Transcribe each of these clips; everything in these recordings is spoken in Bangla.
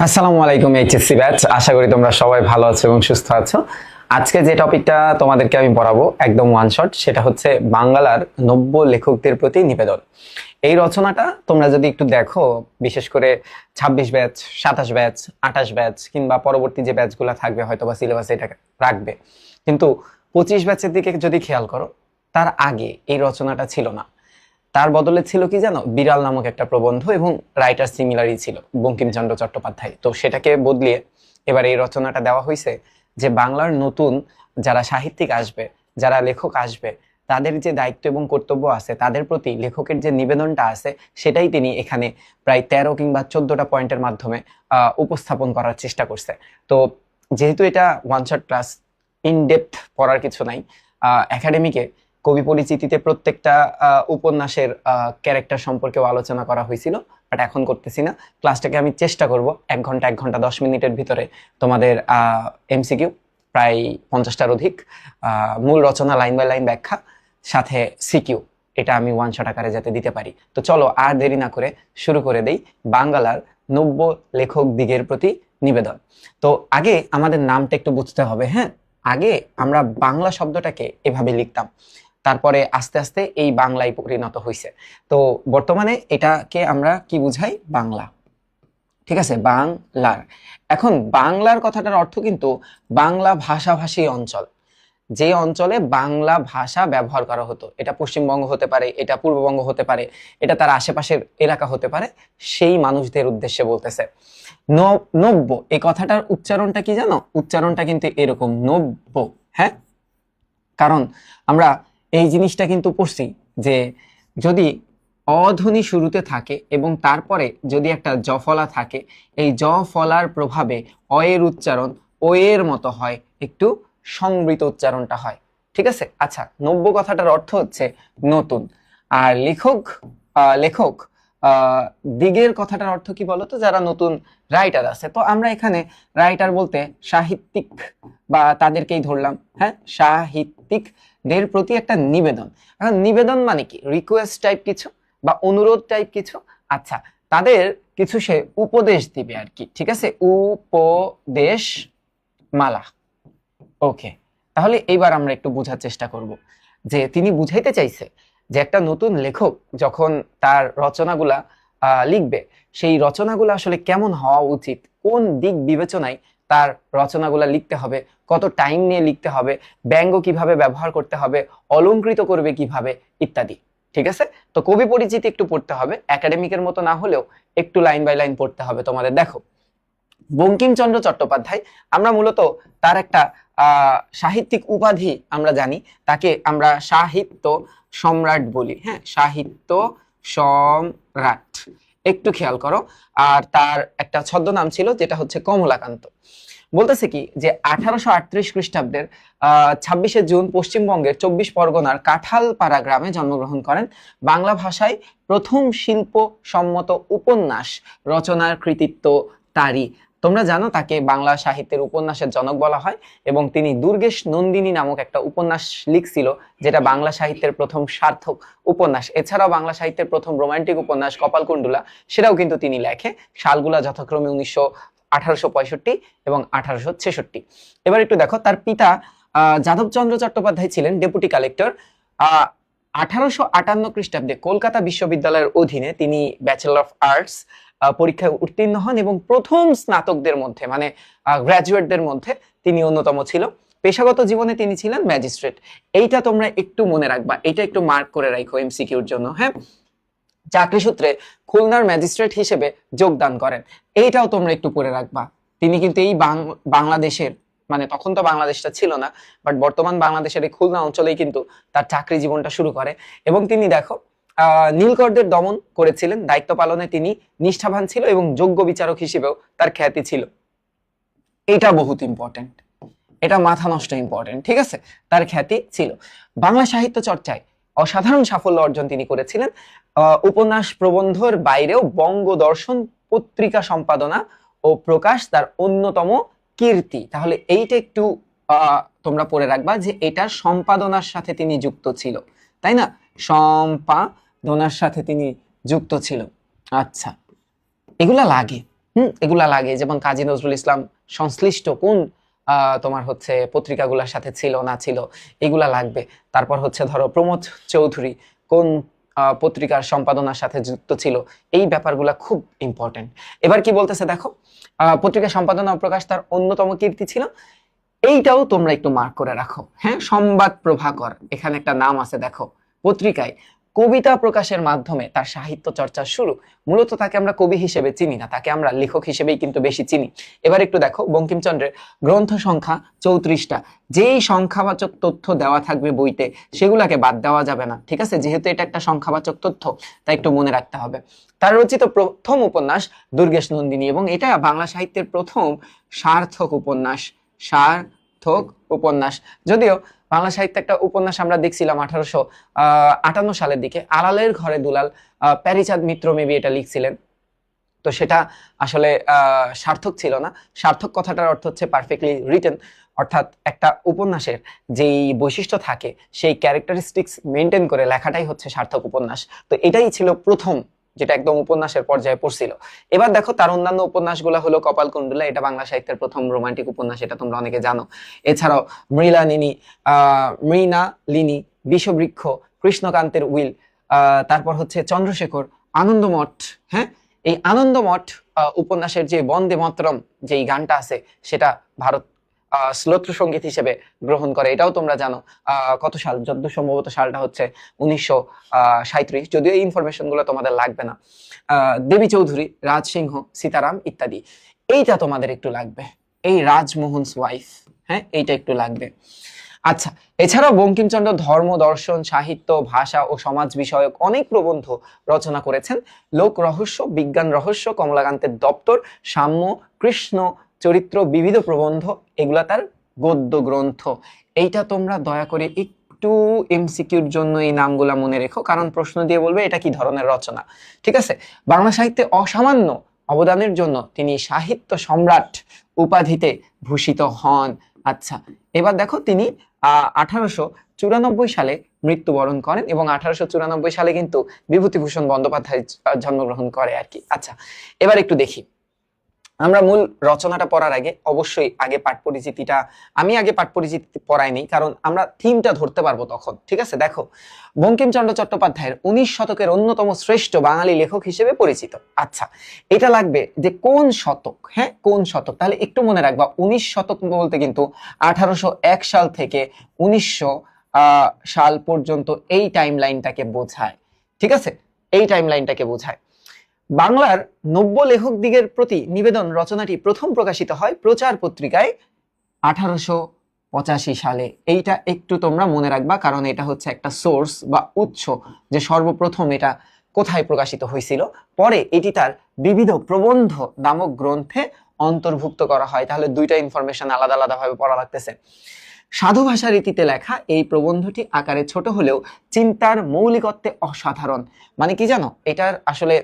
আসসালামু আলাইকুম এইচএসসি ব্যাচ, আশা করি তোমরা সবাই ভালো আছো এবং সুস্থ আছো। আজকে যে টপিকটা তোমাদেরকে আমি পড়াবো একদম ওয়ান শট, সেটা হচ্ছে বাংলার নব্য লেখকদের প্রতি নিবেদন। এই রচনাটা তোমরা যদি একটু দেখো, বিশেষ করে 26 ব্যাচ, 27 ব্যাচ, 28 ব্যাচ কিংবা পরবর্তী যে ব্যাচগুলো থাকবে হয়তো বা সিলেবাসে এটা রাখবে, কিন্তু 25 ব্যাচের দিকে যদি খেয়াল করো, তার আগে এই রচনাটা ছিল না। তার বদলে ছিল কি জানো, বিড়াল নামক একটা প্রবন্ধ, এবং রাইটার সিমিলারই ছিল বঙ্কিমচন্দ্র চট্টোপাধ্যায়। তো সেটাকে বদলিয়ে এবার এই রচনাটা দেওয়া হয়েছে যে বাংলার নতুন যারা সাহিত্যিক আসবে, যারা লেখক আসবে, তাদের যে দায়িত্ব এবং কর্তব্য আছে, তাদের প্রতি লেখকের যে নিবেদনটা আছে, সেটাই তিনি এখানে প্রায় 13 কিংবা 14টা পয়েন্টের মাধ্যমে উপস্থাপন করার চেষ্টা করছে। তো যেহেতু এটা one shot class, in depth পড়ার কিছু নাই, একাডেমিকে কবি পরিচিতিতে প্রত্যেকটা উপন্যাসের ক্যারেক্টার সম্পর্কেও আলোচনা করা হয়েছিল, বাট এখন করতেছি না। ক্লাসটাকে আমি চেষ্টা করব 1 ঘন্টা 10 মিনিটের ভিতরে তোমাদের এমসিকিউ প্রায় 50টার অধিক, মূল রচনা লাইন বাই লাইন ব্যাখ্যা, সাথে সিকিউ, এটা আমি ওয়ান শট আকারে যাতে দিতে পারি। তো চলো আর দেরি না করে শুরু করে দেই বাংলার নব্য লেখক দিগের প্রতি নিবেদন। তো আগে আমাদের নামটা একটু বুঝতে হবে। হ্যাঁ, আগে আমরা বাংলা শব্দটাকে এভাবে লিখতাম, তারপরে আস্তে আস্তে এই বাংলায় পরিণত হয়েছে। তো বর্তমানে এটাকে আমরা কি বুঝাই? বাংলা। ঠিক আছে, বাংলার। এখন বাংলার কথাটার অর্থ কিন্তু বাংলা ভাষাভাষী অঞ্চল, যে অঞ্চলে বাংলা ভাষা ব্যবহার করা হতো। এটা পশ্চিমবঙ্গ হতে পারে, এটা পূর্ববঙ্গ হতে পারে, এটা তার আশেপাশের এলাকা হতে পারে, সেই মানুষদের উদ্দেশ্যে বলতেছে। নব্য এই কথাটার উচ্চারণটা কি জানো? উচ্চারণটা কিন্তু এরকম, নব্য। হ্যাঁ, কারণ আমরা এই জিনিসটা কিন্তু পড়ছি যে যদি অধ্বনি শুরুতে থাকে এবং তারপরে যদি একটা জফলা থাকে, এই জফলার প্রভাবে অয়ের উচ্চারণ ওয়ের মতো হয়, একটু সংবৃত উচ্চারণটা হয়। ঠিক আছে, আচ্ছা, নব্য কথাটার অর্থ হচ্ছে নতুন। আর লেখক লেখক দিগের কথাটার অর্থ কি বলতো? যারা নতুন রাইটার আছে। তো আমরা এখানে রাইটার বলতে সাহিত্যিক বা তাদেরকেই ধরলাম। হ্যাঁ, সাহিত্যিকদের প্রতি একটা নিবেদন। এখন নিবেদন মানে কি? রিকোয়েস্ট টাইপ কিছু বা অনুরোধ টাইপ কিছু। আচ্ছা, তাদের কিছু সে উপদেশ দিবে আর কি। ঠিক আছে, উপদেশ মালা। ওকে, তাহলে এইবার আমরা একটু বোঝার চেষ্টা করব যে তিনি বুঝাইতে চাইছে যে একটা নতুন লেখক যখন তার রচনাগুলা লিখবে, সেই রচনাগুলো আসলে কেমন হওয়া উচিত, কোন দিক বিবেচনায় তার রচনাগুলা লিখতে হবে, কত টাইম নিয়ে লিখতে হবে, ব্যঙ্গ কিভাবে ব্যবহার করতে হবে, অলংকৃত করবে কিভাবে, ইত্যাদি। ঠিক আছে, তো কবি পরিচিতি একটু পড়তে হবে, একাডেমিকের মতো না হলেও একটু লাইন বাই লাইন পড়তে হবে তোমাদের। দেখো, বঙ্কিমচন্দ্র চট্টোপাধ্যায়, আমরা মূলত তার একটা সাহিত্যিক উপাধি আমরা জানি, তাকে আমরা সাহিত্য সম্রাট বলি। হ্যাঁ, সাহিত্য সম্রাট, একটু খেয়াল করো। আর তার একটা ছদ্মনাম ছিল যেটা হচ্ছে কমলাকান্ত। বলতেছে কি যে 1838 খ্রিস্টাব্দের 26শে জুন পশ্চিমবঙ্গের 24 পরগনার কাঁঠালপাড়া গ্রামে জন্মগ্রহণ করেন। বাংলা ভাষায় প্রথম শিল্প সম্মত উপন্যাস রচনার কৃতিত্ব তারই। তোমরা জানো তাকে বাংলা সাহিত্যের উপন্যাসের জনক বলা হয়, এবং তিনি দুর্গেশ নন্দিনী নামক একটা উপন্যাস লিখছিল, যেটা বাংলা সাহিত্যের প্রথম সার্থক উপন্যাস। এছাড়াও বাংলা সাহিত্যের প্রথম রোমান্টিক উপন্যাস কপালকুণ্ডলা, সেটাও কিন্তু তিনি লেখে। সালগুলা যথাক্রমে 1865 এবং 1866। এবার একটু দেখো, তার পিতা যাদবচন্দ্র চট্টোপাধ্যায় ছিলেন ডেপুটি কালেক্টর। 1858 খ্রিস্টাব্দে কলকাতা বিশ্ববিদ্যালয়ের অধীনে তিনি ব্যাচেলর অফ আর্টস পরীক্ষায় উত্তীর্ণ হন, এবং প্রথম স্নাতকদের মধ্যে, মানে গ্র্যাজুয়েটদের মধ্যে তিনি অন্যতম ছিল। পেশাগত জীবনে তিনি ছিলেন ম্যাজিস্ট্রেট। এইটা তোমরা একটু মনে রাখবা, এটা একটু মার্ক করে রাখো এমসিকিউর জন্য। হ্যাঁ, চাকরি সূত্রে খুলনার ম্যাজিস্ট্রেট হিসেবে যোগদান করেন, এইটাও তোমরা একটু পড়ে রাখবা। তিনি কিন্তু এই বাংলাদেশের, মানে তখন তো বাংলাদেশটা ছিল না, বাট বর্তমান বাংলাদেশের এই খুলনা অঞ্চলেই কিন্তু তার চাকরি জীবনটা শুরু করে। এবং তিনি দেখো নীলকরদের দমন করেছিলেন, দায়িত্ব পালনে তিনি নিষ্ঠাবান ছিল, এবং যোগ্য বিচারক হিসেবেও তার খ্যাতি ছিল। এটা বহুত ইম্পর্টেন্ট, এটা মাথা নষ্ট ইম্পর্টেন্ট। ঠিক আছে, তার খ্যাতি ছিল। বাংলা সাহিত্য চর্চায় অসাধারণ সাফল্য অর্জন তিনি করেছিলেন। উপন্যাস প্রবন্ধের বাইরেও বঙ্গদর্শন পত্রিকা সম্পাদনা ও প্রকাশ তার অন্যতম কীর্তি। তাহলে এইটা একটু তোমরা পড়ে রাখবা যে এটা সম্পাদনার সাথে তিনি যুক্ত ছিল, তাই না? সম্পাদনার সাথে তিনি যুক্ত ছিল। আচ্ছা, এগুলা লাগে, এগুলা লাগে, যেমন কাজী নজরুল ইসলাম সংশ্লিষ্ট কোন তোমার হচ্ছে পত্রিকাগুলোর সাথে ছিল না ছিল এগুলা লাগবে। তারপর হচ্ছে ধরো প্রমোদ চৌধুরী কোন পত্রিকার সম্পাদনার সাথে যুক্ত ছিল, এই ব্যাপারগুলা খুব ইম্পর্টেন্ট। এবার কি বলতেছে দেখো, পত্রিকা সম্পাদনা ও প্রকাশ তার অন্যতম কীর্তি ছিল, এইটাও তোমরা একটু মার্ক করে রাখো। হ্যাঁ, সংবাদ প্রভাকর, এখানে একটা নাম আছে দেখো। পত্রিকায় কবিতা প্রকাশের মাধ্যমে তার সাহিত্য চর্চা শুরু। মূলত তাকে আমরা কবি হিসেবে চিনি না, তাকে আমরা লেখক হিসেবেই কিন্তু বেশি চিনি। এবার একটু দেখো বঙ্কিমচন্দ্রের গ্রন্থ সংখ্যা 34টা। যেই সংখ্যাবাচক তথ্য দেওয়া থাকবে বইতে সেগুলাকে বাদ দেওয়া যাবে না, ঠিক আছে? যেহেতু এটা একটা সংখ্যাবাচক তথ্য তাই একটু মনে রাখতে হবে। তার রচিত প্রথম উপন্যাস দুর্গেশ নন্দিনী, এবং এটা বাংলা সাহিত্যের প্রথম সার্থক উপন্যাস। সার্থক উপন্যাস, যদিও বাংলা সাহিত্যে একটা উপন্যাস আমরা দেখছিলাম 1858 সালের দিকে, আড়ালের ঘরে দুলাল, প্যারীচাঁদ মিত্র মেবি এটা লিখছিলেন, তো সেটা আসলে সার্থক ছিল না। সার্থক কথাটার অর্থ হচ্ছে পারফেক্টলি রিটেন, অর্থাৎ একটা উপন্যাসের যেই বৈশিষ্ট্য থাকে সেই ক্যারেক্টারিস্টিক্স মেনটেন করে লেখাটাই হচ্ছে সার্থক উপন্যাস। তো এটাই ছিল প্রথম যেটা একদম উপন্যাসের পর্যায়ে পড়ছিল। এবার দেখো তার অন্যান্য উপন্যাসগুলো হলো কপালকুণ্ডলা, এটা বাংলা সাহিত্যের প্রথম রোমান্টিক উপন্যাস, এটা তোমরা অনেকে জানো। এছাড়াও মৃণালিনী, বিষবৃক্ষ, কৃষ্ণকান্তের উইল, তারপর হচ্ছে চন্দ্রশেখর, আনন্দমঠ। হ্যাঁ, এই আনন্দমঠ উপন্যাসের যে বন্দে মাতরম যেই গানটা আছে সেটা ভারত শ্লোত্র সঙ্গীত হিসেবে গ্রহণ করে, এটাও তোমরা জানো। কত সাল, যদ্দূর সম্ভবত সালটা হচ্ছে 1937, যদিও এই ইনফরমেশন গুলো তোমাদের লাগবে না। দেবী চৌধুরী, রাজসিংহ, সীতারাম ইত্যাদি, এইটা তোমাদের একটু লাগবে। এই রাজমোহনস ওয়াইফ, হ্যাঁ, এইটা একটু লাগবে। আচ্ছা, এছাড়াও বঙ্কিমচন্দ্র ধর্ম, দর্শন, সাহিত্য, ভাষা ও সমাজ বিষয়ক অনেক প্রবন্ধ রচনা করেছেন। লোক রহস্য, বিজ্ঞান রহস্য, কমলাকান্তের দপ্তর, সাম্য, কৃষ্ণ চরিত্র, বিবিধ প্রবন্ধ, এগুলা তার গদ্য গ্রন্থ। এইটা তোমরা দয়া করে একটু এমসিকিউর জন্য এই নামগুলা মনে রেখো, কারণ প্রশ্ন দিয়ে বলবে এটা কি ধরনের রচনা। ঠিক আছে, বাংলা সাহিত্যে অসামান্য অবদানের জন্য তিনি সাহিত্য সম্রাট উপাধিতে ভূষিত হন। আচ্ছা, এবার দেখো তিনি 1894 সালে মৃত্যুবরণ করেন, এবং 1894 সালে কিন্তু বিভূতিভূষণ বন্দ্যোপাধ্যায় জন্মগ্রহণ করে আর কি। আচ্ছা, এবার একটু দেখি, আমরা মূল রচনাটা পড়ার আগে অবশ্যই আগে পাঠ পরিচিতিটা, আমি আগে পাঠ পরিচিতি পড়াইনি কারণ আমরা থিমটা ধরতে পারবো তখন। ঠিক আছে, দেখো বঙ্কিমচন্দ্র চট্টোপাধ্যায়ের 19 শতকের অন্যতম শ্রেষ্ঠ বাঙালি লেখক হিসেবে পরিচিত। আচ্ছা, এটা লাগবে যে কোন শতক, হ্যাঁ কোন শতক, তাহলে একটু মনে রাখবা 19 শতক বলতে কিন্তু 1801 সাল থেকে 1900 সাল পর্যন্ত এই টাইম লাইনটাকে বোঝায়। ঠিক আছে, এই টাইম লাইনটাকে বোঝায়। বাংলার নব্য লেখক দিগের প্রতি নিবেদন রচনাটি প্রথম প্রকাশিত হয় প্রচার পত্রিকায় 1885 সালে। এইটা একটু তোমরা মনে রাখবা, কারণ এটা হচ্ছে একটা সোর্স বা উৎস যে সর্বপ্রথম এটা কোথায় প্রকাশিত হয়েছিল। পরে এটি তার বিবিধ প্রবন্ধ নামক গ্রন্থে অন্তর্ভুক্ত করা হয়। তাহলে দুইটা ইনফরমেশন আলাদা আলাদা ভাবে পড়া লাগতেছে। সাধু ভাষা রীতিতে লেখা এই প্রবন্ধটি আকারে ছোট হলেও চিন্তার মৌলিকত্বে অসাধারণ। মানে কি জানো, এটার আসলে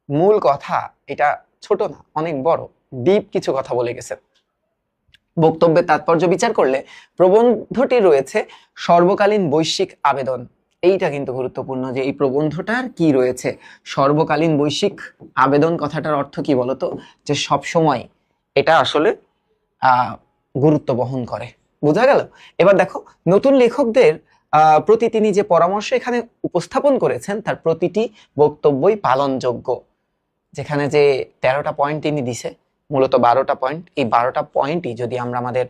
মূল কথা এটা ছোট না, অনেক বড়, ডিপ কিছু কথা বলে গেছে। বক্তব্যের তাৎপর্য বিচার করলে প্রবন্ধটি রয়েছে সর্বকালীন বৈশ্বিক আবেদন। এইটা কিন্তু গুরুত্বপূর্ণ যে এই প্রবন্ধটার কি রয়েছে, সর্বকালীন বৈশ্বিক আবেদন। কথাটার অর্থ কি বলতো, যে সব সময় এটা আসলে গুরুত্ব বহন করে। বোঝা গেল? এবার দেখো নতুন লেখকদের প্রতি তিনি যে পরামর্শ এখানে উপস্থাপন করেছেন তার প্রতিটি বক্তব্যই পালনযোগ্য। যেখানে যে 13টা পয়েন্ট তিনি দিছে, মূলত 12টা পয়েন্ট, এই 12টা পয়েন্টই যদি আমরা আমাদের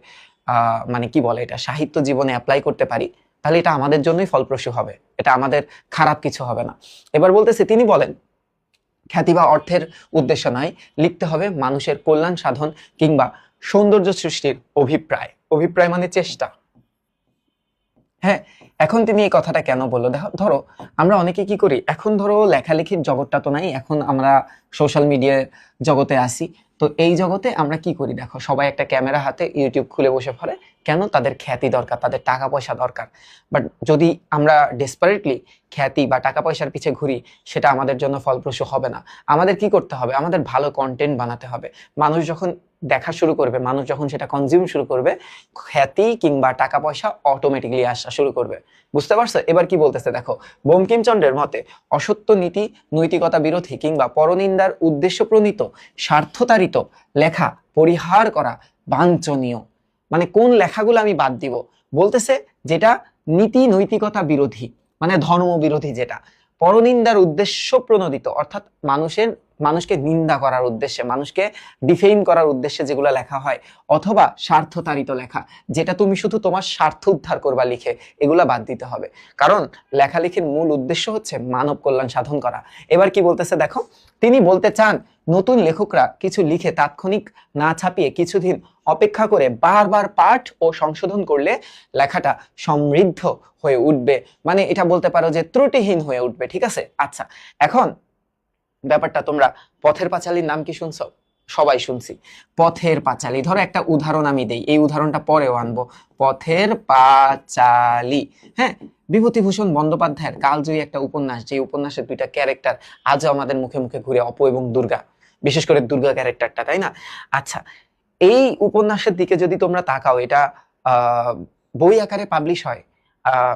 মানে কি বলে এটা সাহিত্য জীবনে অ্যাপ্লাই করতে পারি তাহলে এটা আমাদের জন্যই ফলপ্রসূ হবে, এটা আমাদের খারাপ কিছু হবে না। এবার বলতেছে, তিনি বলেন খ্যাতি বা অর্থের উদ্দেশ্য নয়, লিখতে হবে মানুষের কল্যাণ সাধন কিংবা সৌন্দর্য সৃষ্টির অভিপ্রায়। অভিপ্রায় মানে চেষ্টা। হ্যাঁ, এখন তিনি এই কথাটা কেন বললো, ধরো আমরা অনেকে কি করি, এখন ধরো লেখালেখির জগৎটা তো নাই, এখন আমরা সোশ্যাল মিডিয়ার জগতে আসি। তো এই জগতে আমরা কি করি, দেখো সবাই একটা ক্যামেরা হাতে ইউটিউব খুলে বসে পড়ে, কেন? তাদের খ্যাতি দরকার, তাদের টাকা পয়সা দরকার। বাট যদি আমরা ডেসপারেটলি খ্যাতি বা টাকা পয়সার পিছে ঘুরি, সেটা আমাদের জন্য ফলপ্রসূ হবে না। আমাদের কি করতে হবে? আমাদের ভালো কন্টেন্ট বানাতে হবে। মানুষ যখন দেখা শুরু করবে, মানুষ যখন সেটা কনজিউম শুরু করবে, খ্যাতি কিংবা টাকা পয়সা অটোমেটিকলি আসা শুরু করবে। বুঝতে পারছো? এবার কি বলতেছে দেখো, বঙ্কিমচন্দ্রের মতে অসত্য নীতি, নৈতিকতা বিরোধী কিংবা পরনিন্দার উদ্দেশ্য প্রণীত স্বার্থতাড়িত লেখা পরিহার করা বাঞ্ছনীয়। মানে কোন লেখাগুলো আমি বাদ দিব? বলতেছে যেটা নীতি নৈতিকতা বিরোধী, মানে ধর্ম বিরোধী, যেটা পরনিন্দার উদ্দেশ্য প্রণোদিত, অর্থাৎ মানুষকে নিন্দা করার উদ্দেশ্যে, মানুষকে ডিফেম করার উদ্দেশ্যে যেগুলো লেখা হয়, অথবা স্বার্থতাড়িত লেখা, যেটা তুমি শুধু তোমার স্বার্থ উদ্ধার করবা লিখে, এগুলা বাদ দিতে হবে। কারণ লেখালেখির মূল উদ্দেশ্য হচ্ছে মানব কল্যাণ সাধন করা। এবার কি বলতেছে দেখো, তিনি বলতে চান নতুন লেখকরা কিছু লিখে তাৎক্ষণিক না ছাপিয়ে কিছুদিন অপেক্ষা করে বারবার পাঠ ও সংশোধন করলে লেখাটা সমৃদ্ধ হয়ে উঠবে। মানে এটা বলতে পারো যে ত্রুটিহীন হয়ে উঠবে। ঠিক আছে? আচ্ছা, এখন ব্যাপারটা, তোমরা পথের পাঁচালীর নাম কি শুনছো? সবাই শুনছি। পথের পাঁচালী, ধরো একটা উদাহরণ আমি দেই, এই উদাহরণটা পরেও আনবো। পথের পাঁচালী, হ্যাঁ, বিভূতিভূষণ বন্দ্যোপাধ্যায়ের কালজয়ী একটা উপন্যাস, যে উপন্যাসের দুইটা ক্যারেক্টার আজও আমাদের মুখে মুখে ঘুরে, অপু এবং দুর্গা, বিশেষ করে দুর্গা ক্যারেক্টারটা, তাই না? আচ্ছা, এই উপন্যাসের দিকে যদি তোমরা তাকাও, এটা বই আকারে পাবলিশ হয়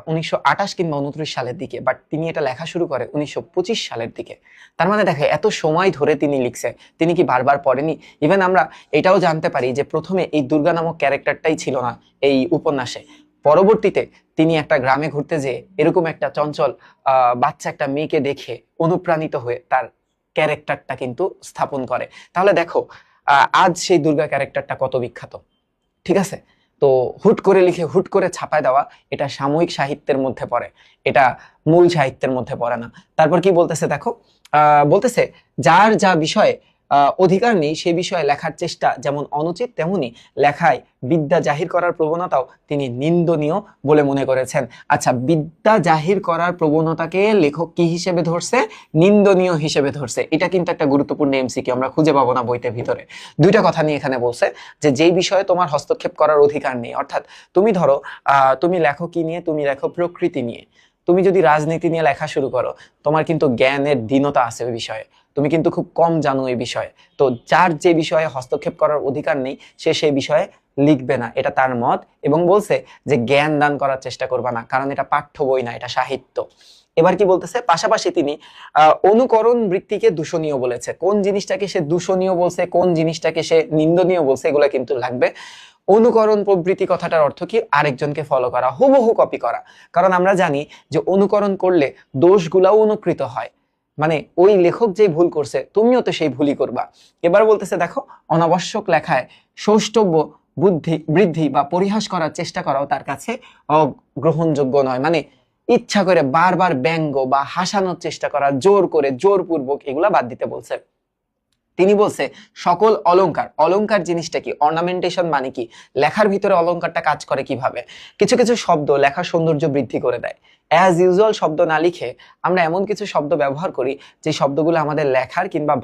1928 কিংবা 29 সালের দিকে, বাট তিনি এটা লেখা শুরু করে 1925 সালের দিকে। তার মানে দেখে এত সময় ধরে তিনি লিখছে, তিনি কি বারবার পড়েনি? ইভেন আমরা এটাও জানতে পারি যে প্রথমে এই দুর্গা নামক ক্যারেক্টারটাই ছিল না এই উপন্যাসে। পরবর্তীতে তিনি একটা গ্রামে ঘুরতে যেয়ে এরকম একটা চঞ্চল বাচ্চা একটা মেয়েকে দেখে অনুপ্রাণিত হয়ে তার ক্যারেক্টারটা কিন্তু স্থাপন করে। তাহলে দেখো আজ সেই দুর্গা ক্যারেক্টারটা কত বিখ্যাত। ঠিক আছে? তো হুট করে লিখে হুট করে ছাপায় দেওয়া, এটা সাময়িক সাহিত্যের মধ্যে পড়ে, এটা মূল সাহিত্যের মধ্যে পড়ে না। তারপর কি বলতেছে দেখো, বলতেছে যার যা বিষয়ে অধিকার নেই সে বিষয়ে লেখার চেষ্টা যেমন অনুচিত, তেমনি লেখায় বিদ্যা জাহির করার প্রবণতাও তিনি নিন্দনীয় বলে মনে করেছেন। আচ্ছা, বিদ্যা জাহির করার প্রবণতাকে লেখক কি হিসেবে ধরছে? নিন্দনীয় হিসেবে ধরছে। এটা কিন্তু একটা গুরুত্বপূর্ণ এমসিকিউ, আমরা খুঁজে পাবো না বইতে ভিতরে। দুইটা কথা নিয়ে এখানে বলছে যে যেই বিষয়ে তোমার হস্তক্ষেপ করার অধিকার নেই, অর্থাৎ তুমি ধরো তুমি লেখো কি নিয়ে? তুমি লেখো প্রকৃতি নিয়ে। তুমি যদি রাজনীতি নিয়ে লেখা শুরু করো, তোমার কিন্তু জ্ঞানের দীনতা আছে ওই বিষয়ে, তুমি কিন্তু খুব কম জানো এই বিষয়ে। তো যার যে বিষয়ে হস্তক্ষেপ করার অধিকার নেই সে সেই বিষয়ে লিখবে না, এটা তার মত। এবং বলছে যে জ্ঞান দান করার চেষ্টা করবা না, কারণ এটা পাঠ্য বই না, এটা সাহিত্য। এবার কি বলতেছে, পাশাপাশি তিনি অনুকরণ বৃত্তিকে দূষণীয় বলেছে। কোন জিনিসটাকে সে দূষণীয় বলছে, কোন জিনিসটাকে সে নিন্দনীয় বলছে, এগুলা কিন্তু লাগবে। অনুকরণ প্রবৃত্তি কথাটার অর্থ কি? আরেকজনকে ফলো করা, হুবহু কপি করা। কারণ আমরা জানি যে অনুকরণ করলে দোষগুলাও অনুকৃত হয়, মানে ওই লেখক যে ভুল করছে তুমিও তো সেই ভুলই করবা। এবার বলতেছে দেখো, অনাবশ্যক লেখায় সৌষ্ঠব্য বৃদ্ধি বা পরিহাস করার চেষ্টা করাও তার কাছে অগ্রহণযোগ্য নয়। মানে ইচ্ছা করে বারবার ব্যঙ্গ বা হাসানোর চেষ্টা করা, জোর করে জোরপূর্বক, এগুলা বাদ দিতে বলছে। তিনি বলছে সকল অলংকার, অলংকার জিনিসটা কি? অর্নামেন্টেশন মানে কি? লেখার ভিতরে অলংকারটা কাজ করে কিভাবে? কিছু কিছু শব্দ লেখার সৌন্দর্য বৃদ্ধি করে দেয়। অ্যাজ ইউজুয়াল শব্দ না লিখে আমরা এমন কিছু শব্দ ব্যবহার করি যে শব্দগুলো আমাদের লেখার কিংবা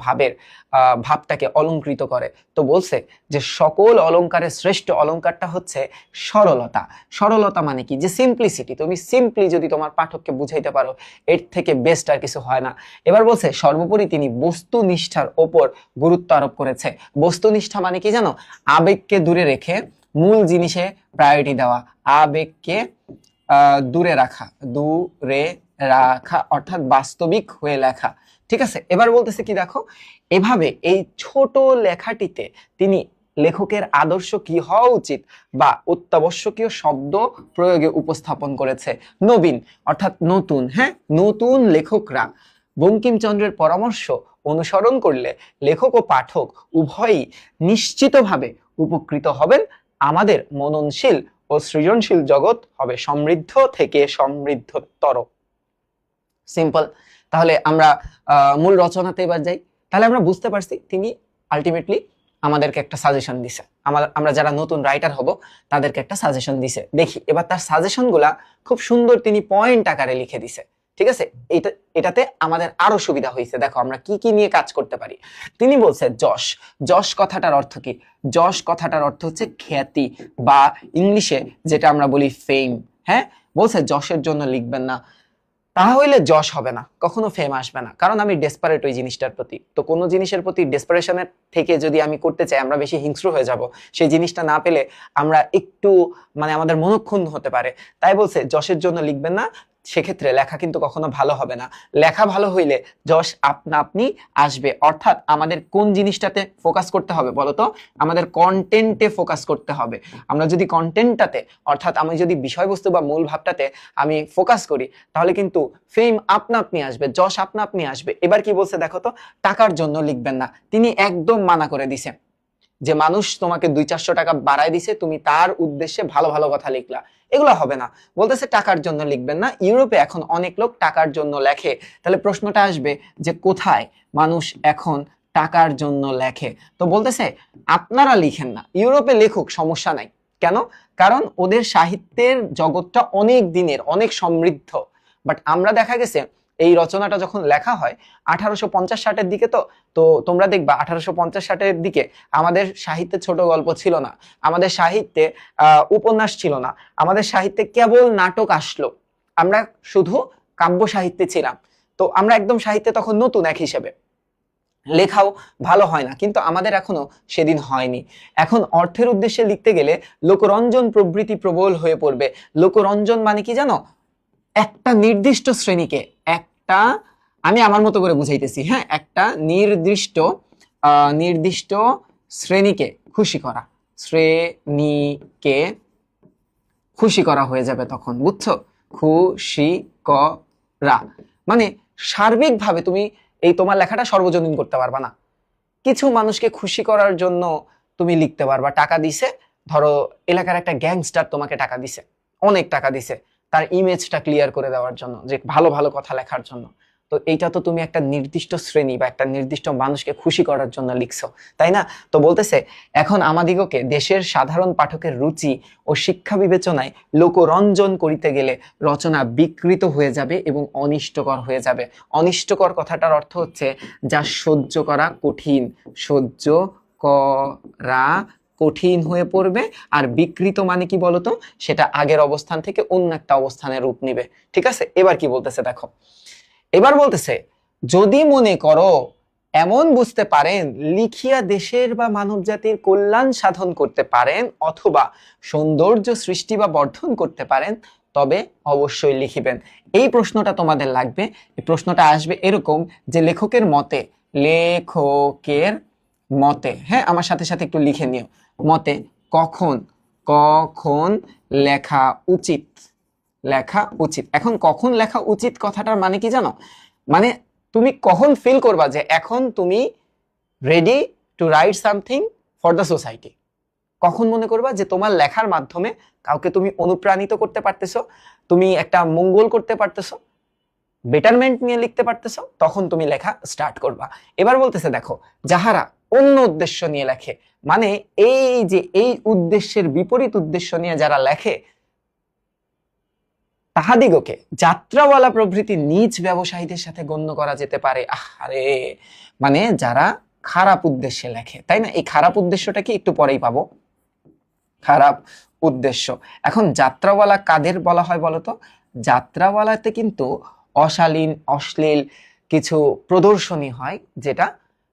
ভাবটাকে অলংকৃত করে। তো বলছে যে সকল অলংকারের শ্রেষ্ঠ অলংকারটা হচ্ছে সরলতা। সরলতা মানে কি? যে সিম্পলিসিটি। তুমি সিম্পলি যদি তোমার পাঠককে বুঝাইতে পারো, এর থেকে বেস্ট আর কিছু হয় না। এবার বলছে সর্বোপরি তিনি বস্তুনিষ্ঠার ওপর গুরুত্ব আরোপ করেছে। বস্তুনিষ্ঠা মানে কি জানো? আবেগকে দূরে রেখে মূল জিনিসে প্রায়োরিটি দেওয়া, আবেগকে দূরে রাখা, অর্থাৎ বাস্তবিক হয়ে লেখা। ঠিক আছে? এবার বলতেছে কি দেখো, এভাবে এই ছোট লেখাটিতে তিনি লেখকের আদর্শ কি হওয়া উচিত বা অত্যাবশ্যকীয় শব্দ প্রয়োগে উপস্থাপন করেছে। নবীন অর্থাৎ নতুন, হ্যাঁ, নতুন লেখকরা বঙ্কিমচন্দ্রের পরামর্শ অনুসরণ করলে লেখক ও পাঠক উভয়ই নিশ্চিতভাবে উপকৃত হবেন। আমাদের মননশীল ও সৃজনশীল জগৎ হবে সমৃদ্ধ থেকে সমৃদ্ধতর। সিম্পল। তাহলে আমরা মূল রচনাতে এবার যাই। তাহলে আমরা বুঝতে পারছি তিনি আলটিমেটলি আমাদেরকে একটা সাজেশন দিছে, আমরা যারা নতুন রাইটার হব তাদেরকে একটা সাজেশন দিছে। দেখি এবার তার সাজেশন গুলা খুব সুন্দর তিনি পয়েন্ট আকারে লিখে দিছে। ঠিক আছে, এটাতে আমাদের আরো সুবিধা হয়েছে। দেখো আমরা কি কি নিয়ে কাজ করতে পারি। তিনি বলছে যশ। যশ কথাটার অর্থ কি? যশ কথাটার অর্থ হচ্ছে খ্যাতি, বা ইংলিশে যেটা আমরা বলি ফেম। হ্যাঁ, বলছে যশের জন্য লিখবেন না, তাহলে যশ হবে না, কখনো ফেম আসবে না। কারণ আমি ডেসপারেট ওই জিনিসটার প্রতি। তো কোনো জিনিসের প্রতি ডেসপারেশনের থেকে যদি আমি করতে চাই, আমরা বেশি হিংস্র হয়ে যাব। সেই জিনিসটা না পেলে আমরা একটু মানে আমাদের মনক্ষুণ্ণ হতে পারে। তাই বলছে যশের জন্য লিখবেন না। সেক্ষেত্রে লেখা কিন্তু কখনো ভালো হবে না। লেখা ভালো হইলে যশ আপনা আপনি আসবে। অর্থাৎ আমাদের কোন জিনিসটাতে ফোকাস করতে হবে বলতো? আমাদের কন্টেন্টে ফোকাস করতে হবে। আমরা যদি কন্টেন্টটাতে, অর্থাৎ আমি যদি বিষয়বস্তু বা মূল ভাবটাতে আমি ফোকাস করি, তাহলে কিন্তু ফেম আপনা আপনি আসবে, যশ আপনা আপনি আসবে। এবার কি বলছে দেখো তো, টাকার জন্য লিখবেন না। তিনি একদম মানা করে দিছে যে মানুষ তোমাকে 200-400 টাকা বাড়ায় দিছে, তুমি তার উদ্দেশ্যে ভালো ভালো কথা লিখলা, এগুলো হবে না। বলতেছে টাকার জন্য লিখবেন না। ইউরোপে এখন অনেক লোক টাকার জন্য লেখে। তাহলে প্রশ্নটা আসবে যে কোথায় মানুষ এখন টাকার জন্য লেখে? তো বলতেছে আপনারা লিখেন না, ইউরোপে লেখুক, সমস্যা নাই। কেন? কারণ ওদের সাহিত্যের জগৎটা অনেক দিনের, অনেক সমৃদ্ধ। বাট আমরা দেখা গেছে এই রচনাটা যখন লেখা হয় 1850-60-এর দিকে, তো তোমরা দেখবা 1850-60-এর দিকে আমাদের সাহিত্যে ছোট গল্প ছিল না, আমাদের সাহিত্যে উপন্যাস ছিল না, আমাদের সাহিত্যে কেবল নাটক আসলো। আমরা শুধু কাব্য সাহিত্যে ছিলাম। তো আমরা একদম সাহিত্যে তখন নতুন এক হিসেবে, লেখাও ভালো হয় না, কিন্তু আমাদের এখনো সেদিন হয়নি। এখন অর্থের উদ্দেশ্যে লিখতে গেলে লোকরঞ্জন প্রবৃত্তি প্রবল হয়ে পড়বে। লোকরঞ্জন মানে কি জানো? একটা নির্দিষ্ট শ্রেণীকে, একটা, আমি আমার মতো করে বুঝাইতেছি, হ্যাঁ, একটা নির্দিষ্ট শ্রেণীকে খুশি করা, শ্রেণীকে খুশি করা হয়ে যাবে তখন, বুঝছো? খুশি করা মানে সার্বিকভাবে তুমি এই তোমার লেখাটা সর্বজনীন করতে পারবা না। কিছু মানুষকে খুশি করার জন্য তুমি লিখতে পারবা। টাকা দিছে, ধরো এলাকার একটা গ্যাংস্টার তোমাকে টাকা দিছে, অনেক টাকা দিছে তার ইমেজটা ক্লিয়ার করে দেওয়ার জন্য, যে ভালো ভালো কথা লেখার জন্য। তো এইটা তো তুমি একটা নির্দিষ্ট শ্রেণী বা একটা নির্দিষ্ট মানুষকে খুশি করার জন্য লিখছো, তাই না? তো বলতেছে এখন আমাদিগকে দেশের সাধারণ পাঠকের রুচি ও শিক্ষা বিবেচনায় লোকরঞ্জন করিতে গেলে রচনা বিকৃত হয়ে যাবে এবং অনিষ্টকর হয়ে যাবে। অনিষ্টকর কথাটার অর্থ হচ্ছে যা সহ্য করা কঠিন, সহ্য করা কঠিন হয়ে পড়বে। আর বিকৃত মানে কি বলতো? সেটা আগের অবস্থান থেকে অন্য একটা অবস্থানে রূপ নিবে। ঠিক আছে, এবার কি বলতেছে দেখো। এবার বলতেছে যদি মনে করো এমন বুঝতে পারেন লিখিয়া দেশের বা মানব জাতির কল্যাণ সাধন করতে পারেন, অথবা সৌন্দর্য সৃষ্টি বা বর্ধন করতে পারেন, তবে অবশ্যই লিখিবেন। এই প্রশ্নটা তোমাদের লাগবে। এই প্রশ্নটা আসবে এরকম যে লেখকের মতে, লেখকের মতে, হ্যাঁ, আমার সাথে সাথে একটু লিখে নিও, মতে কখন কখন লেখা উচিত, লেখা উচিত। এখন কখন লেখা উচিত কথাটার মানে কি জানো? মানে তুমি কখন ফিল করবা যে এখন তুমি ready to right something for the society. কখন মনে করবা যে তোমার লেখার মাধ্যমে কাউকে তুমি অনুপ্রাণিত করতে পারতেছো, তুমি একটা মঙ্গল করতে পারতেছো, বেটারমেন্ট নিয়ে লিখতে পারতেছো, তখন তুমি লেখা স্টার্ট করবা। এবার বলতেছে দেখো, যাহারা অন্য উদ্দেশ্য নিয়ে লেখে, মানে এই যে এই উদ্দেশ্যের বিপরীত উদ্দেশ্য নিয়ে যারা লেখে, তাহাদিগকে যাত্রাওয়ালা প্রভৃতি নিজ ব্যবসায়ীদের সাথে গণ্য করা যেতে পারে। আরে মানে যারা খারাপ উদ্দেশ্যে লেখে, তাই না? এই খারাপ উদ্দেশ্যটা কি একটু পরেই পাবো, খারাপ উদ্দেশ্য। এখন যাত্রাওয়ালা কাদের বলা হয় বলতো? যাত্রাওয়ালাতে কিন্তু অশালীন অশ্লীল কিছু প্রদর্শনী হয়, যেটা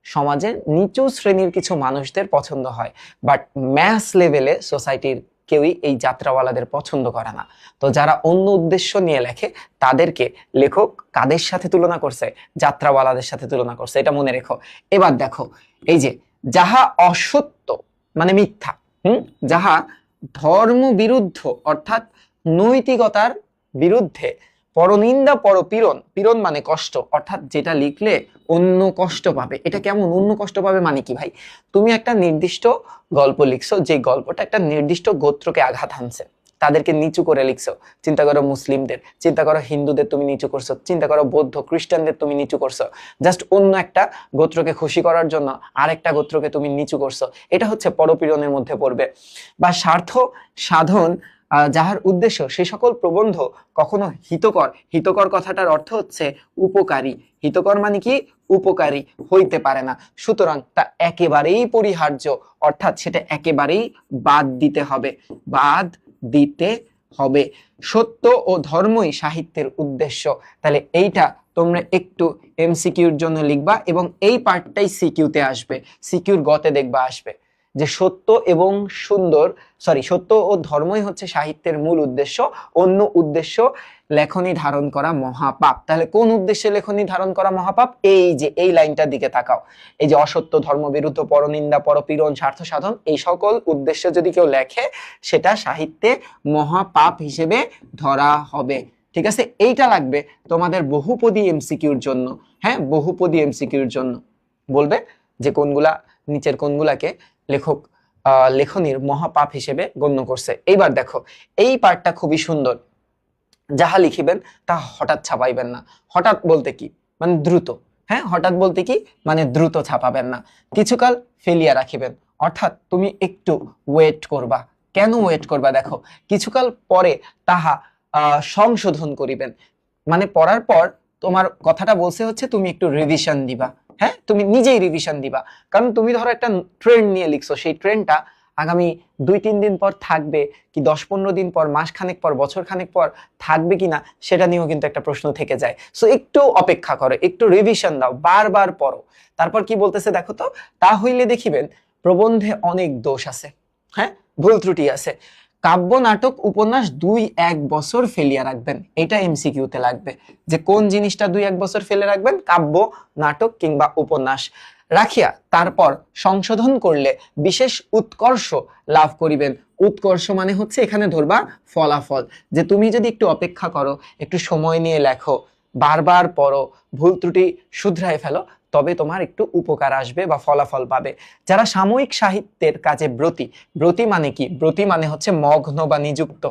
সমাজের নিচু শ্রেণীর কিছু মানুষদের পছন্দ হয়। বাট ম্যাস লেভেলে সোসাইটির কেউই এই যাত্রাওয়ালাদের পছন্দ করে না। তো যারা অন্য উদ্দেশ্য নিয়ে লেখে, তাদেরকে লেখক কাদের সাথে তুলনা করছে? যাত্রাওয়ালাদের সাথে তুলনা করছে, এটা মনে রেখো। এবার দেখো, এই যে যাহা অসত্য মানে মিথ্যা, যাহা ধর্ম বিরুদ্ধ অর্থাৎ নৈতিকতার বিরুদ্ধে, পরনিন্দা পরপীড়ন, পীড়ন মানে কষ্ট, অর্থাৎ যেটা লিখলে অন্য কষ্ট পাবে। এটা কেমন অন্য কষ্ট পাবে মানে কি ভাই? তুমি একটা নির্দিষ্ট গল্প লিখছো, যে গল্পটা একটা নির্দিষ্ট গোত্রকে আঘাত হানছে, তাদেরকে নিচু করে লিখছো। চিন্তা করো মুসলিমদের, চিন্তা করো হিন্দুদের তুমি নিচু করছো, চিন্তা করো বৌদ্ধ খ্রিস্টানদের তুমি নিচু করছো, জাস্ট অন্য একটা গোত্রকে খুশি করার জন্য আরেকটা গোত্রকে তুমি নিচু করছো। এটা হচ্ছে পরপীড়নের মধ্যে পড়বে। বা স্বার্থ সাধন যাহার উদ্দেশ্য সে সকল প্রবন্ধ কখনো হিতকর, হিতকর কথাটার অর্থ হচ্ছে উপকারী, হিতকর মানে কি উপকারী হইতে পারে না, সুতরাং তা একেবারেই পরিহার্য, অর্থাৎ সেটা একেবারেই বাদ দিতে হবে, বাদ দিতে হবে। সত্য ও ধর্মই সাহিত্যের উদ্দেশ্য। তাহলে এইটা তোমরা একটু এমসিকিউর জন্য লিখবা এবং এই পার্টটাই সিকিউতে আসবে, সিকিউর গতে দেখবা আসবে যে সত্য এবং সত্য ও ধর্মই হচ্ছে সাহিত্যের মূল উদ্দেশ্য, অন্য উদ্দেশ্য লেখনী ধারণ করা মহাপাপ। তাহলে কোন উদ্দেশ্যে লেখনী ধারণ করা মহাপাপ? এই যে এই লাইনটার দিকে তাকাও, এই যে অসত্য, ধর্ম বিরুদ্ধ, পরনিন্দা, পরপীড়ন, স্বার্থ সাধন, এই সকল উদ্দেশ্যে যদি কেউ লেখে সেটা সাহিত্যে মহাপাপ হিসেবে ধরা হবে। ঠিক আছে, এইটা লাগবে তোমাদের বহুপদী এমসিকিউর জন্য। হ্যাঁ, বহুপদী এমসিকিউর জন্য বলবে যে কোনগুলা, নিচের কোনগুলাকে লেখক লেখনীর মহাপাপ হিসেবে গণ্য করছে। এইবার দেখো এই পার্টটা খুবই সুন্দর, যাহা লিখিবেন তা হঠাৎ ছাপাইবেন না। হঠাৎ বলতে কি? মানে দ্রুত। হ্যাঁ, হঠাৎ বলতে কি? মানে দ্রুত ছাপাবেন না। কিছুকাল ফেলিয়া রাখিবেন, অর্থাৎ তুমি একটু ওয়েট করবা। কেন ওয়েট করবা? দেখো, কিছুকাল পরে তাহা সংশোধন করিবেন, মানে পড়ার পর তোমার কথাটা বলছে হচ্ছে তুমি একটু রিভিশন দিবা। হ্যাঁ, তুমি নিজেই রিভিশন দিবা, কারণ তুমি ধরো একটা ট্রেন্ড নিয়ে লিখছো, সেই ট্রেন্ডটা আগামী 2-3 দিন পর থাকবে কি, 10-15 দিন পর, মাস খানেক পর, বছর খানেক পর থাকবে কিনা, সেটা নিয়েও কিন্তু একটা প্রশ্ন থেকে যায়। সো একটু অপেক্ষা করো, একটু রিভিশন দাও, বারবার পড়ো। তারপর কি বলতেছে দেখো তো, তা হইলে দেখিবেন প্রবন্ধে অনেক দোষ আছে, হ্যাঁ, ভুল ত্রুটি আছে। কাব্য, নাটক, উপন্যাস 2-1 বছর ফেলিয়া রাখবেন। এটা এমসিকিউতে লাগবে যে কোন জিনিসটা 2-1 বছর ফেলে রাখবেন? কাব্য, নাটক কিংবা উপন্যাস রাখিয়া তারপর সংশোধন করলে বিশেষ উৎকর্ষ লাভ করিবেন। উৎকর্ষ মানে হচ্ছে এখানে ধরবা ফলাফল, যে তুমি যদি একটু অপেক্ষা করো, একটু সময় নিয়ে লেখো, বারবার পড়ো, ভুল ত্রুটি শুধরায় ফেলো, তবে তোমার একটু উপকার আসবে বা ফলাফল পাবে। যারা সাময়িক সাহিত্যের কাজে ব্রতী, ব্রতী মানে কি? ব্রতী মানে হচ্ছে মগ্ন বা নিযুক্ত।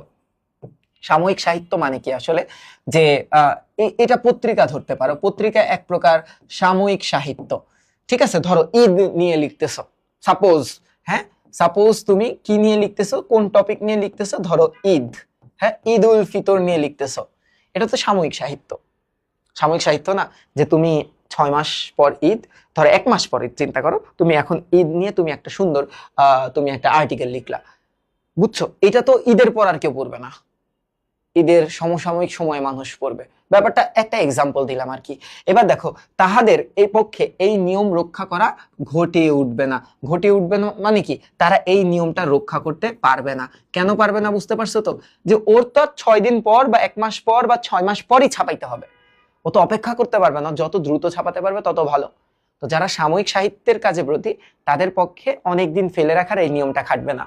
সাময়িক সাহিত্য মানে কি আসলে? যে এটা পত্রিকা ধরতে পারো, পত্রিকা এক প্রকার সাময়িক সাহিত্য। ঠিক আছে, ধরো ঈদ নিয়ে লিখতেছো, সাপোজ, হ্যাঁ, সাপোজ তুমি কি নিয়ে লিখতেছো, কোন টপিক নিয়ে লিখতেছো, ধরো ঈদ, হ্যাঁ, ঈদ উল ফিতর নিয়ে লিখতেছো, এটা তো সাময়িক সাহিত্য। সাময়িক সাহিত্য না, যে তুমি 6 মাস পর ঈদ, ধরো 1 মাস পর ঈদ, চিন্তা করো তুমি এখন ঈদ নিয়ে তুমি একটা সুন্দর তুমি একটা আর্টিকেল লিখলা, বুঝছো? এটা তো ঈদের পর আর কেউ পড়বে না, ঈদের সমসাময়িক সময়ে মানুষ পড়বে। ব্যাপারটা একটা এক্সাম্পল দিলাম আর কি। এবার দেখো, তাহাদের এই পক্ষে এই নিয়ম রক্ষা করা ঘটিয়ে উঠবে না। ঘটিয়ে উঠবে না মানে কি? তারা এই নিয়মটা রক্ষা করতে পারবে না। কেন পারবে না বুঝতে পারছো তো? যে ওর তো 6 দিন পর বা 1 মাস পর বা 6 মাস পরই ছাপাইতে হবে, ও তো অপেক্ষা করতে পারবে না। যত দ্রুত ছাপাতে পারবে তত ভালো। তো যারা সাময়িক সাহিত্যের কাজে ব্রতী, তাদের পক্ষে অনেকদিন ফেলে রাখার এই নিয়মটা খাটবে না।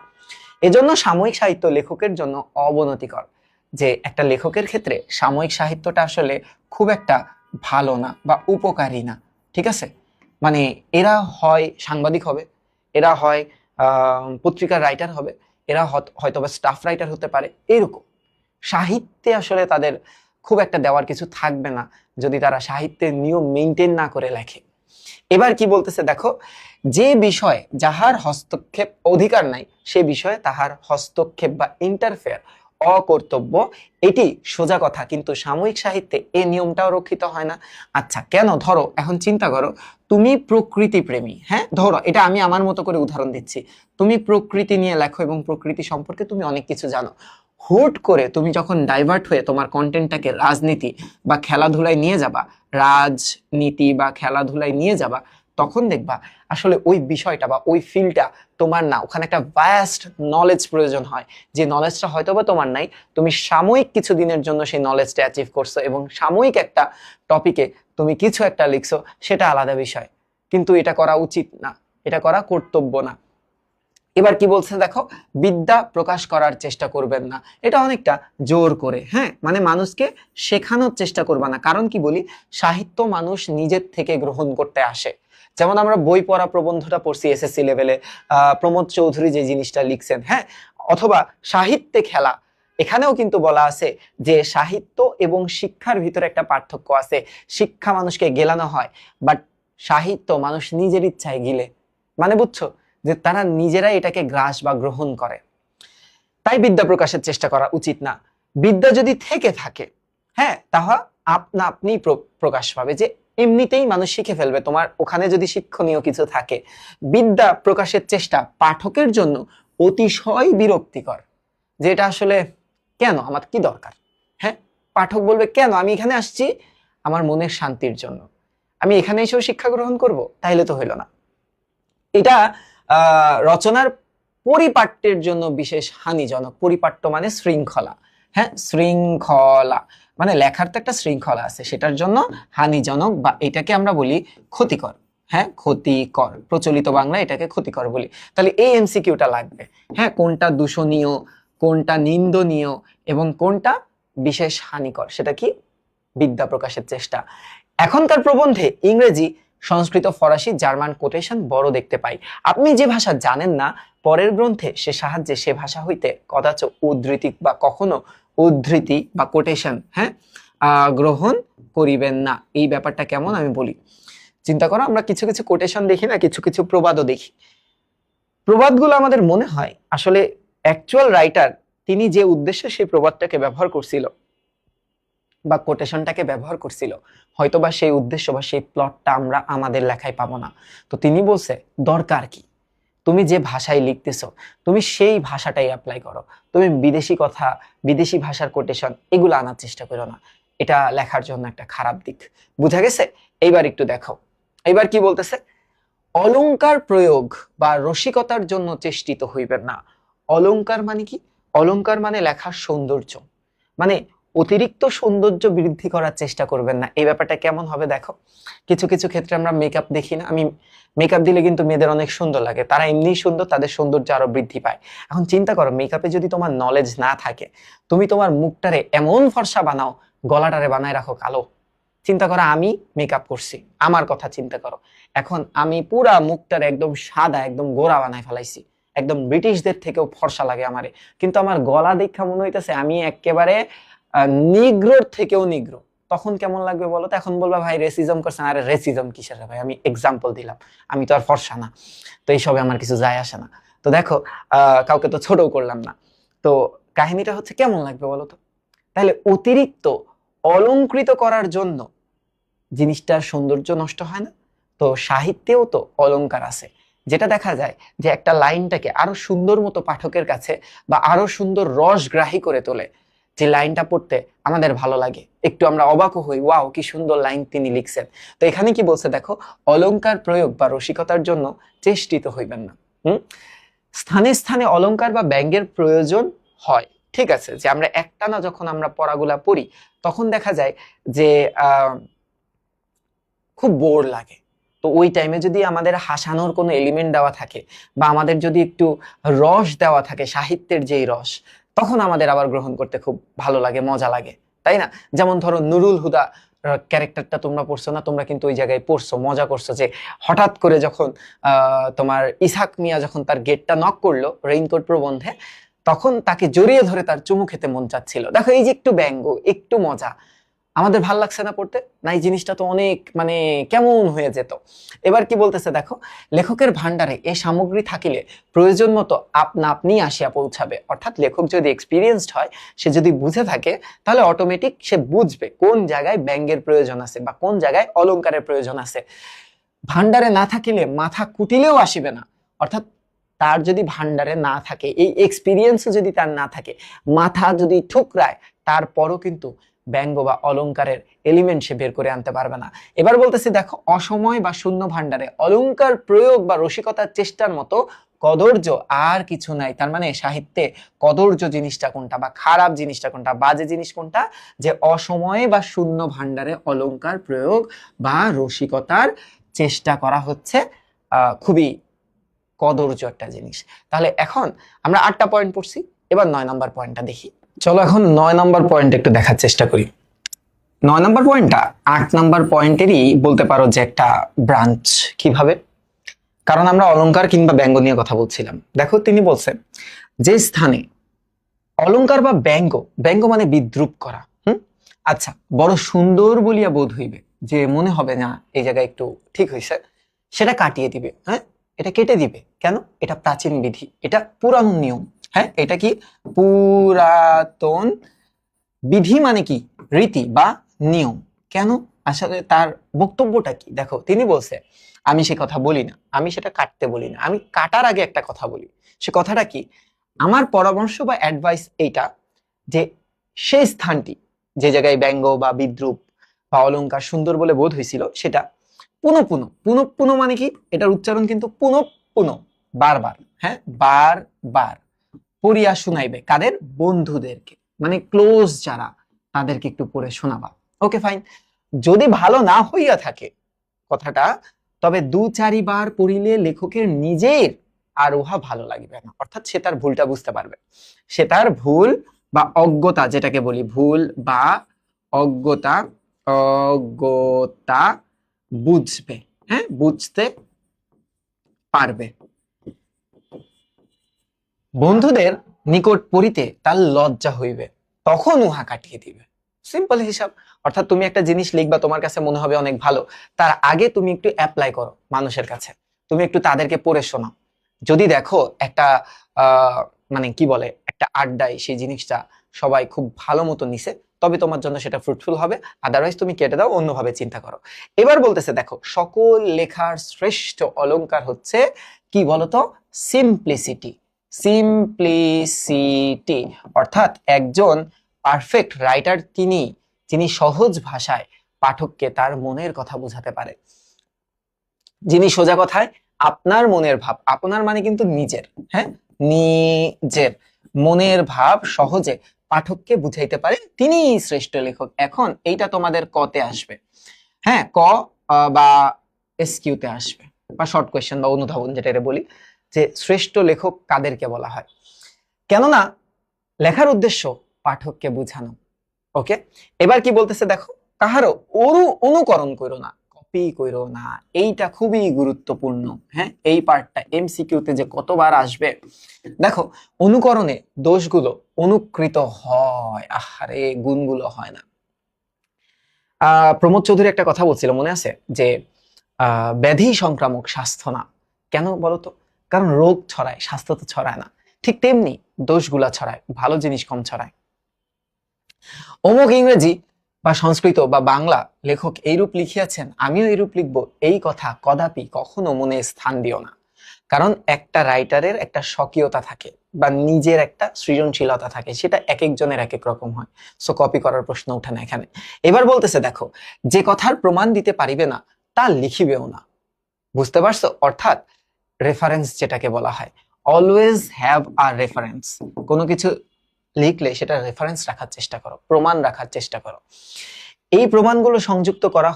এজন্য সাময়িক সাহিত্য লেখকের জন্য অবনতিকর। যে একটা লেখকের ক্ষেত্রে সাময়িক সাহিত্যটা আসলে খুব একটা ভালো না বা উপকারী না। ঠিক আছে, মানে এরা হয় সাংবাদিক হবে, এরা হয় পত্রিকার রাইটার হবে, এরা হয়তো বা স্টাফ রাইটার হতে পারে। এরকম সাহিত্যে আসলে তাদের খুব একটা দেওয়ার কিছু থাকবে না যদি তারা সাহিত্যের নিয়ম মেনটেন না করে লেখে। এবার কি বলতেছে দেখো, যে বিষয় যাহার হস্তক্ষেপ অধিকার নাই, সে বিষয়ে তাহার হস্তক্ষেপ বা ইন্টারফেয়ার অকর্তব্য। এটি সোজা কথা, কিন্তু সাময়িক সাহিত্যে এই নিয়মটাও রক্ষিত হয় না। আচ্ছা, কেন? ধরো এখন চিন্তা করো, তুমি প্রকৃতি প্রেমী, হ্যাঁ, ধরো এটা আমি আমার মতো করে উদাহরণ দিচ্ছি, তুমি প্রকৃতি নিয়ে লেখো এবং প্রকৃতি সম্পর্কে তুমি অনেক কিছু জানো। হুট করে তুমি যখন ডাইভার্ট হয়ে তোমার কন্টেন্টটাকে রাজনীতি বা খেলাধুলায় নিয়ে যাবা, রাজনীতি বা খেলাধুলায় নিয়ে যাবা, তখন দেখবা আসলে ওই বিষয়টা বা ওই ফিল্ডটা তোমার না। ওখানে একটা ভাস্ট নলেজ প্রয়োজন হয়, যে নলেজটা হয়তো বা তোমার নাই। তুমি সাময়িক কিছু দিনের জন্য সেই নলেজটা অ্যাচিভ করছো এবং সাময়িক একটা টপিকে তুমি কিছু একটা লিখছো, সেটা আলাদা বিষয়, কিন্তু এটা করা উচিত না, এটা করা কর্তব্য না। এবার কি বলছে দেখো, বিদ্যা প্রকাশ করার চেষ্টা করবেন না। এটা অনেকটা জোর করে, হ্যাঁ, মানে মানুষকে শেখানোর চেষ্টা করবা না। কারণ কি বলি, সাহিত্য মানুষ নিজের থেকে গ্রহণ করতে আসে। যেমন আমরা বই পড়া প্রবন্ধটা পড়ছি এসএসসি লেভেলে, প্রমোদ চৌধুরী যে জিনিসটা লিখছেন, হ্যাঁ, অথবা সাহিত্যে খেলা, এখানেও কিন্তু বলা আছে যে সাহিত্য এবং শিক্ষার ভিতরে একটা পার্থক্য আছে। শিক্ষা মানুষকে গেলানো হয়, বাট সাহিত্য মানুষ নিজের ইচ্ছায় গিলে, মানে বুঝছো, যে তারা নিজেরাই এটাকে গ্রাস বা গ্রহণ করে। তাই বিদ্যা প্রকাশের চেষ্টা করা উচিত না। বিদ্যা যদি থেকে থাকে, হ্যাঁ, তাহা আপনা আপনি প্রকাশ পাবে, যে এমনিতেই মানুষ শিখে ফেলবে। তোমার ওখানে যদি শিক্ষণীয় কিছু থাকে, বিদ্যা প্রকাশের চেষ্টা পাঠকের জন্য অতিশয় বিরক্তিকর, যে এটা আসলে কেন, আমার কি দরকার? হ্যাঁ, পাঠক বলবে কেন, আমি এখানে আসছি আমার মনের শান্তির জন্য, আমি এখানে এসেও শিক্ষা গ্রহণ করব, তাইলে তো হইল না। এটা রচনার পরিপাট্যের জন্য বিশেষ হানিজনক। পরিপাট্য মানে শৃঙ্খলা, হ্যাঁ, শৃঙ্খলা মানে লেখার তো একটা শৃঙ্খলা আছে, সেটার জন্য হানিজনক, বা এটাকে আমরা বলি ক্ষতিকর। হ্যাঁ, ক্ষতিকর, প্রচলিত বাংলা এটাকে ক্ষতিকর বলি। তাহলে এই এমসিকিউটা লাগবে। হ্যাঁ, কোনটা দূষণীয়, কোনটা নিন্দনীয় এবং কোনটা বিশেষ হানিকর, সেটা কি বিদ্যা প্রকাশের চেষ্টা। এখনকার প্রবন্ধে ইংরেজি, সংস্কৃত, ফরাসি, জার্মান কোটেশন বড় দেখতে পাই। আপনি যে ভাষা জানেন না, পরের গ্রন্থে সে সাহায্যে সে ভাষা হইতে কদাচ উদ্ধৃতি বা কখনো উদ্ধৃতি বা কোটেশন, হ্যাঁ, গ্রহণ করিবেন না। এই ব্যাপারটা কেমন আমি বলি। চিন্তা করো, আমরা কিছু কিছু কোটেশন দেখি না, কিছু কিছু প্রবাদও দেখি। প্রবাদগুলো আমাদের মনে হয় আসলে অ্যাকচুয়াল রাইটার তিনি যে উদ্দেশ্যে সেই প্রবাদটাকে ব্যবহার করছিল বা কোটেশনটাকে ব্যবহার করছিল, হয়তোবা সেই উদ্দেশ্য বা সেই প্লটটা আমরা আমাদের লেখায় পাবো না। তো তিনি বলছে দরকার কি, তুমি যে ভাষায় লিখতেছো তুমি সেই ভাষাটাই অ্যাপ্লাই করো, তুমি বিদেশি কথা, বিদেশি ভাষার কোটেশন এগুলো আনার চেষ্টা করো না। এটা লেখার জন্য একটা খারাপ দিক। বুঝা গেছে? এইবার একটু দেখো, এইবার কি বলতেছে, অলংকার প্রয়োগ বা রসিকতার জন্য চেষ্টিত হইবেন না। অলংকার মানে কি? অলংকার মানে লেখার সৌন্দর্য, মানে অতিরিক্ত সৌন্দর্য বৃদ্ধি করার চেষ্টা করবেন না। এই ব্যাপারটা কেমন হবে দেখো, কিছু কিছু ক্ষেত্রে আমরা মেকআপ দেখি না, আমি মেকআপ দিলে কিন্তু মেয়েদের অনেক সুন্দর লাগে, তারা এমনি সুন্দর, তাদের সৌন্দর্য আরো বৃদ্ধি পায়। এখন চিন্তা করো, মেকআপে যদি তোমার নলেজ না থাকে, তুমি তোমার মুখটারে এমন ফর্সা বানাও, গলাটারে বানায় রাখো কালো। চিন্তা করো, আমি মেকআপ করছি, আমার কথা চিন্তা করো, এখন আমি পুরা মুখটারে একদম সাদা, একদম গোরা বানায় ফেলাইছি, একদম ব্রিটিশদের থেকেও ফর্সা লাগে আমারে, কিন্তু আমার গলা দেখা মনে হইতেছে আমি একেবারে নিগ্রোর থেকেও নিগ্রো। তখন কেমন লাগবে বলো তো? এখন বলবা ভাই রেসিজম করছেন। আরে রেসিজম কিসের ভাই, আমি এক্সাম্পল দিলাম, আমি তো আর ফর্সা না, তো এইসবে আমার কিছু যায় আসে না। তো দেখো, কাউকে তো ছোটও করলাম না, তো কাহিনীটা হচ্ছে কেমন লাগবে বলো তো? তাহলে অতিরিক্ত অলংকৃত করার জন্য জিনিসটার সৌন্দর্য নষ্ট হয় না? তো সাহিত্যেও তো অলংকার আছে, যেটা দেখা যায় যে একটা লাইনটাকে আরো সুন্দর মতো পাঠকের কাছে বা আরো সুন্দর রসগ্রাহী করে তোলে, যে লাইনটা পড়তে আমাদের ভালো লাগে, একটু আমরা অবাকও হই, ওয়াও কি সুন্দর লাইন তিনি লিখছেন। তো এখানে কি বলছে দেখো, অলংকার প্রয়োগ বা রসিকতার জন্য চেষ্টিত হইবেন না। স্থানে স্থানে অলংকার বা ব্যঙ্গের প্রয়োজন হয়, ঠিক আছে, যে আমরা একটানা যখন আমরা পড়াগুলা পড়ি তখন দেখা যায় যে খুব বোর লাগে। তো ওই টাইমে যদি আমাদের হাসানোর কোনো এলিমেন্ট দেওয়া থাকে বা আমাদের যদি একটু রস দেওয়া থাকে, সাহিত্যের যেই রস, তখন আমাদের আবার গ্রহণ করতে খুব ভালো লাগে, মজা লাগে, তাই না? যেমন ধরো নুরুল হুদা ক্যারেক্টারটা তোমরা পড়ছো না, তোমরা কিন্তু ওই জায়গায় পড়ছো, মজা করছো, যে হঠাৎ করে যখন তোমার ইসাক মিয়া যখন তার গেটটা নক করলো রেইনকোট প্রবন্ধে, তখন তাকে জড়িয়ে ধরে তার চুমু খেতে মন চাচ্ছিল। দেখো, এই যে একটু ব্যঙ্গ, একটু মজা, আমাদের ভাল লাগছে না পড়তে? না, এই জিনিসটা তো অনেক মানে কেমন হয়ে যেত। এবার কি বলতেছে দেখো, লেখকের ভান্ডারে এ সামগ্রী থাকিলে প্রয়োজন মতো আপনা আপনি আসিয়া পৌঁছাবে। অর্থাৎ লেখক যদি এক্সপিরিয়েন্সড হয়, সে যদি বুঝে থাকে, তাহলে অটোমেটিক সে বুঝবে কোন জায়গায় ব্যঙ্গের প্রয়োজন আছে বা কোন জায়গায় অলংকারের প্রয়োজন আছে। ভান্ডারে না থাকিলে মাথা কুটিলেও আসিবে না। অর্থাৎ তার যদি ভান্ডারে না থাকে, এই এক্সপিরিয়েন্স যদি তার না থাকে, মাথা যদি ঠুকরায়, তারপরও কিন্তু ব্যঙ্গ বা অলংকারের এলিমেন্ট সে বের করে আনতে পারবে না। এবার বলতেছি দেখো, অসময় বা শূন্য ভান্ডারে অলংকার প্রয়োগ বা রসিকতার চেষ্টার মতো কদর্য আর কিছু নাই। তার মানে সাহিত্যে কদর্য জিনিসটা কোনটা বা খারাপ জিনিসটা কোনটা, বাজে জিনিস কোনটা? যে অসময়ে বা শূন্য ভান্ডারে অলংকার প্রয়োগ বা রসিকতার চেষ্টা করা হচ্ছে খুবই কদর্য একটা জিনিস। তাহলে এখন আমরা 8টা পয়েন্ট পড়ছি, এবার 9 নম্বর পয়েন্টটা দেখি। চলো এখন 9 নম্বর পয়েন্ট একটু দেখার চেষ্টা করি। 9 নম্বর পয়েন্টটা 8 নম্বর পয়েন্টেরই বলতে পারো যে একটা ব্রাঞ্চ। কিভাবে? কারণ আমরা অলংকার কিংবা ব্যঙ্গ নিয়ে কথা বলছিলাম। দেখো, তিনি বলছেন যে স্থানে অলংকার বা ব্যঙ্গ, ব্যঙ্গ মানে বিদ্রুপ করা, আচ্ছা, বড় সুন্দর বলিয়া বোধ হইবে, যে মনে হবে না এই জায়গায় একটু ঠিক হয়েছে, সেটা কাটিয়ে দিবে। হ্যাঁ, এটা কেটে দিবে। কেন? এটা প্রাচীন বিধি, এটা পুরানো নিয়ম। হ্যাঁ, এটা কি পুরাতন বিধি মানে কি রীতি বা নিয়ম। কেন, আসলে তার বক্তব্যটা কি? দেখো, তিনি বলছে আমি সে কথা বলি না, আমি সেটা কাটতে বলি না, আমি কাটার আগে একটা কথা বলি। সে কথাটা কি? আমার পরামর্শ বা অ্যাডভাইস এইটা যে সেই স্থানটি যে জায়গায় ব্যঙ্গ বা বিদ্রুপ বা অলংকার সুন্দর বলে বোধ হয়েছিল সেটা পুনঃ পুনঃ পুনঃ পুনঃ মানে কি, এটার উচ্চারণ কিন্তু পুনঃ পুনঃ, বারবার, হ্যাঁ বারবার পড়িয়া শুনাইবে। কাদের? বন্ধুদেরকে, মানে ক্লোজ যারা, তাদেরকে একটু পড়ে শোনাবা। Okay fine. যদি ভালো না হইয়া থাকে কথাটা, তবে দু চারিবার পড়িলে লেখকের নিজের আর উহা ভালো লাগবে না, অর্থাৎ সে তার ভুলটা বুঝতে পারবে। সে তার ভুল বা অজ্ঞতা, যেটাকে বলি ভুল বা অজ্ঞতা, অজ্ঞতা বুঝবে, হ্যাঁ বুঝতে পারবে। বন্ধুদের নিকট পড়িতে তার লজ্জা হইবে, তখন উহা কাটিয়ে দিবে। সিম্পল হিসাব। অর্থাৎ তুমি একটা জিনিস লিখবা, তোমার কাছে মনে হবে অনেক ভালো, তার আগে তুমি একটু অ্যাপ্লাই করো মানুষের কাছে, তুমি একটু তাদেরকে পড়ে শোনাও। যদি দেখো একটা আহ মানে কি বলে, একটা আড্ডায় সেই জিনিসটা সবাই খুব ভালো মতো নিছে, তবে তোমার জন্য সেটা ফ্রুটফুল হবে। আদারওয়াইজ তুমি কেটে দাও, অন্যভাবে চিন্তা করো। এবার বলতেছে দেখো, সকল লেখার শ্রেষ্ঠ অলংকার হচ্ছে কি বলতো? সিম্পলিসিটি। সিম্পলিসিটি অর্থাৎ একজন পারফেক্ট রাইটার তিনি, যিনি সহজ ভাষায় পাঠককে তার মনের কথা বোঝাতে পারে, যিনি সোজা কথায় আপনার মনের ভাব, আপনার মানে কিন্তু নিজের, হ্যাঁ নিজের মনের ভাব সহজে পাঠককে বুঝাইতে পারে, তিনি শ্রেষ্ঠ লেখক। এখন এইটা তোমাদের কতে আসবে, হ্যাঁ ক বা এসকিউতে আসবে, বা শর্ট কোয়েশ্চেন বা অনুধাবন যেটা বলি, যে শ্রেষ্ঠ লেখক কাদেরকে বলা হয়। কেননা লেখার উদ্দেশ্য পাঠককে বোঝানো। ওকে, এবার কি বলতেছে দেখো, কাহারও অনুকরণ করো না, কপি করো না। এইটা খুবই গুরুত্বপূর্ণ, হ্যাঁ এই পার্টটা এমসিকিউতে যে কতবার আসবে। দেখো, অনুকরণে দোষগুলো অনুকৃত হয়, আহারে গুণগুলো হয় না। প্রমোদ চৌধুরী একটা কথা বলছিল, মনে আছে? যে ব্যাধি সংক্রামক, স্বাস্থ্য না। কেন বলতো? কারণ রোগ ছড়ায়, স্বাস্থ্য তো ছড়ায় না। ঠিক তেমনি দোষগুলা ছড়ায়, ভালো জিনিস কম ছড়ায়। অমুক ইংরেজি বা সংস্কৃত বা বাংলা লেখক এইরূপ লিখিয়াছেন, আমিও এইরূপ লিখবো, এই কথা কদাপি কখনো মনে স্থান দিও না। কারণ একটা রাইটারের একটা স্বকীয়তা থাকে বা নিজের একটা সৃজনশীলতা থাকে, সেটা এক একজনের এক এক রকম হয়। সো কপি করার প্রশ্ন ওঠে না এখানে। এবার বলতেছে দেখো, যে কথার প্রমাণ দিতে পারিবে না তা লিখিবেও না। বুঝতে পারছো? অর্থাৎ রেফারেন্স যেটাকে বলা হয়, অলওয়েজ হ্যাভ আ রেফারেন্স। কোনো কিছু লিখলে সেটা রেফারেন্স রাখার চেষ্টা করো, প্রমাণ রাখার চেষ্টা করো। এই প্রমাণগুলো সংযুক্ত করা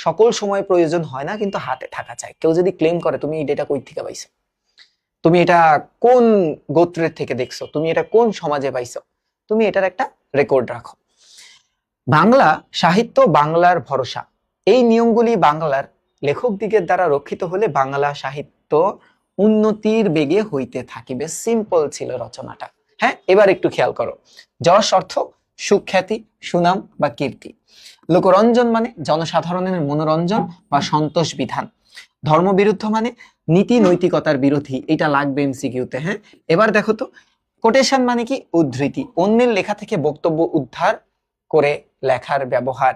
সকল সময় প্রয়োজন হয় না, কিন্তু হাতে থাকা চাই। কেউ যদি ক্লেম করে তুমি এই ডেটা কই থেকে পাইছো, তুমি এটা কোন গোত্রের থেকে দেখছো, তুমি এটা কোন সমাজে পাইছো, তুমি এটার একটা রেকর্ড রাখো। বাংলা সাহিত্য বাংলার ভরসা, এই নিয়মগুলি বাংলার লেখক দিগের দ্বারা রক্ষিত হলে বাংলা সাহিত্য উন্নতির বেগে হইতে থাকিবে। সিম্পল ছিল রচনাটা। হ্যাঁ, এবার একটু খেয়াল করো। যশ অর্থ সুখ্যাতি, সুনাম বা কীর্তি। লোকরঞ্জন মানে জনসাধারণের মনোরঞ্জন বা সন্তোষ বিধান। ধর্মবিরুদ্ধ মানে নীতি নৈতিকতার বিরোধী, এটা লাগবে এমসিকিউতে। হ্যাঁ, এবার দেখো তো, কোটেশন মানে কি? উদ্ধৃতি, অন্যের লেখা থেকে বক্তব্য উদ্ধার করে লেখার ব্যবহার।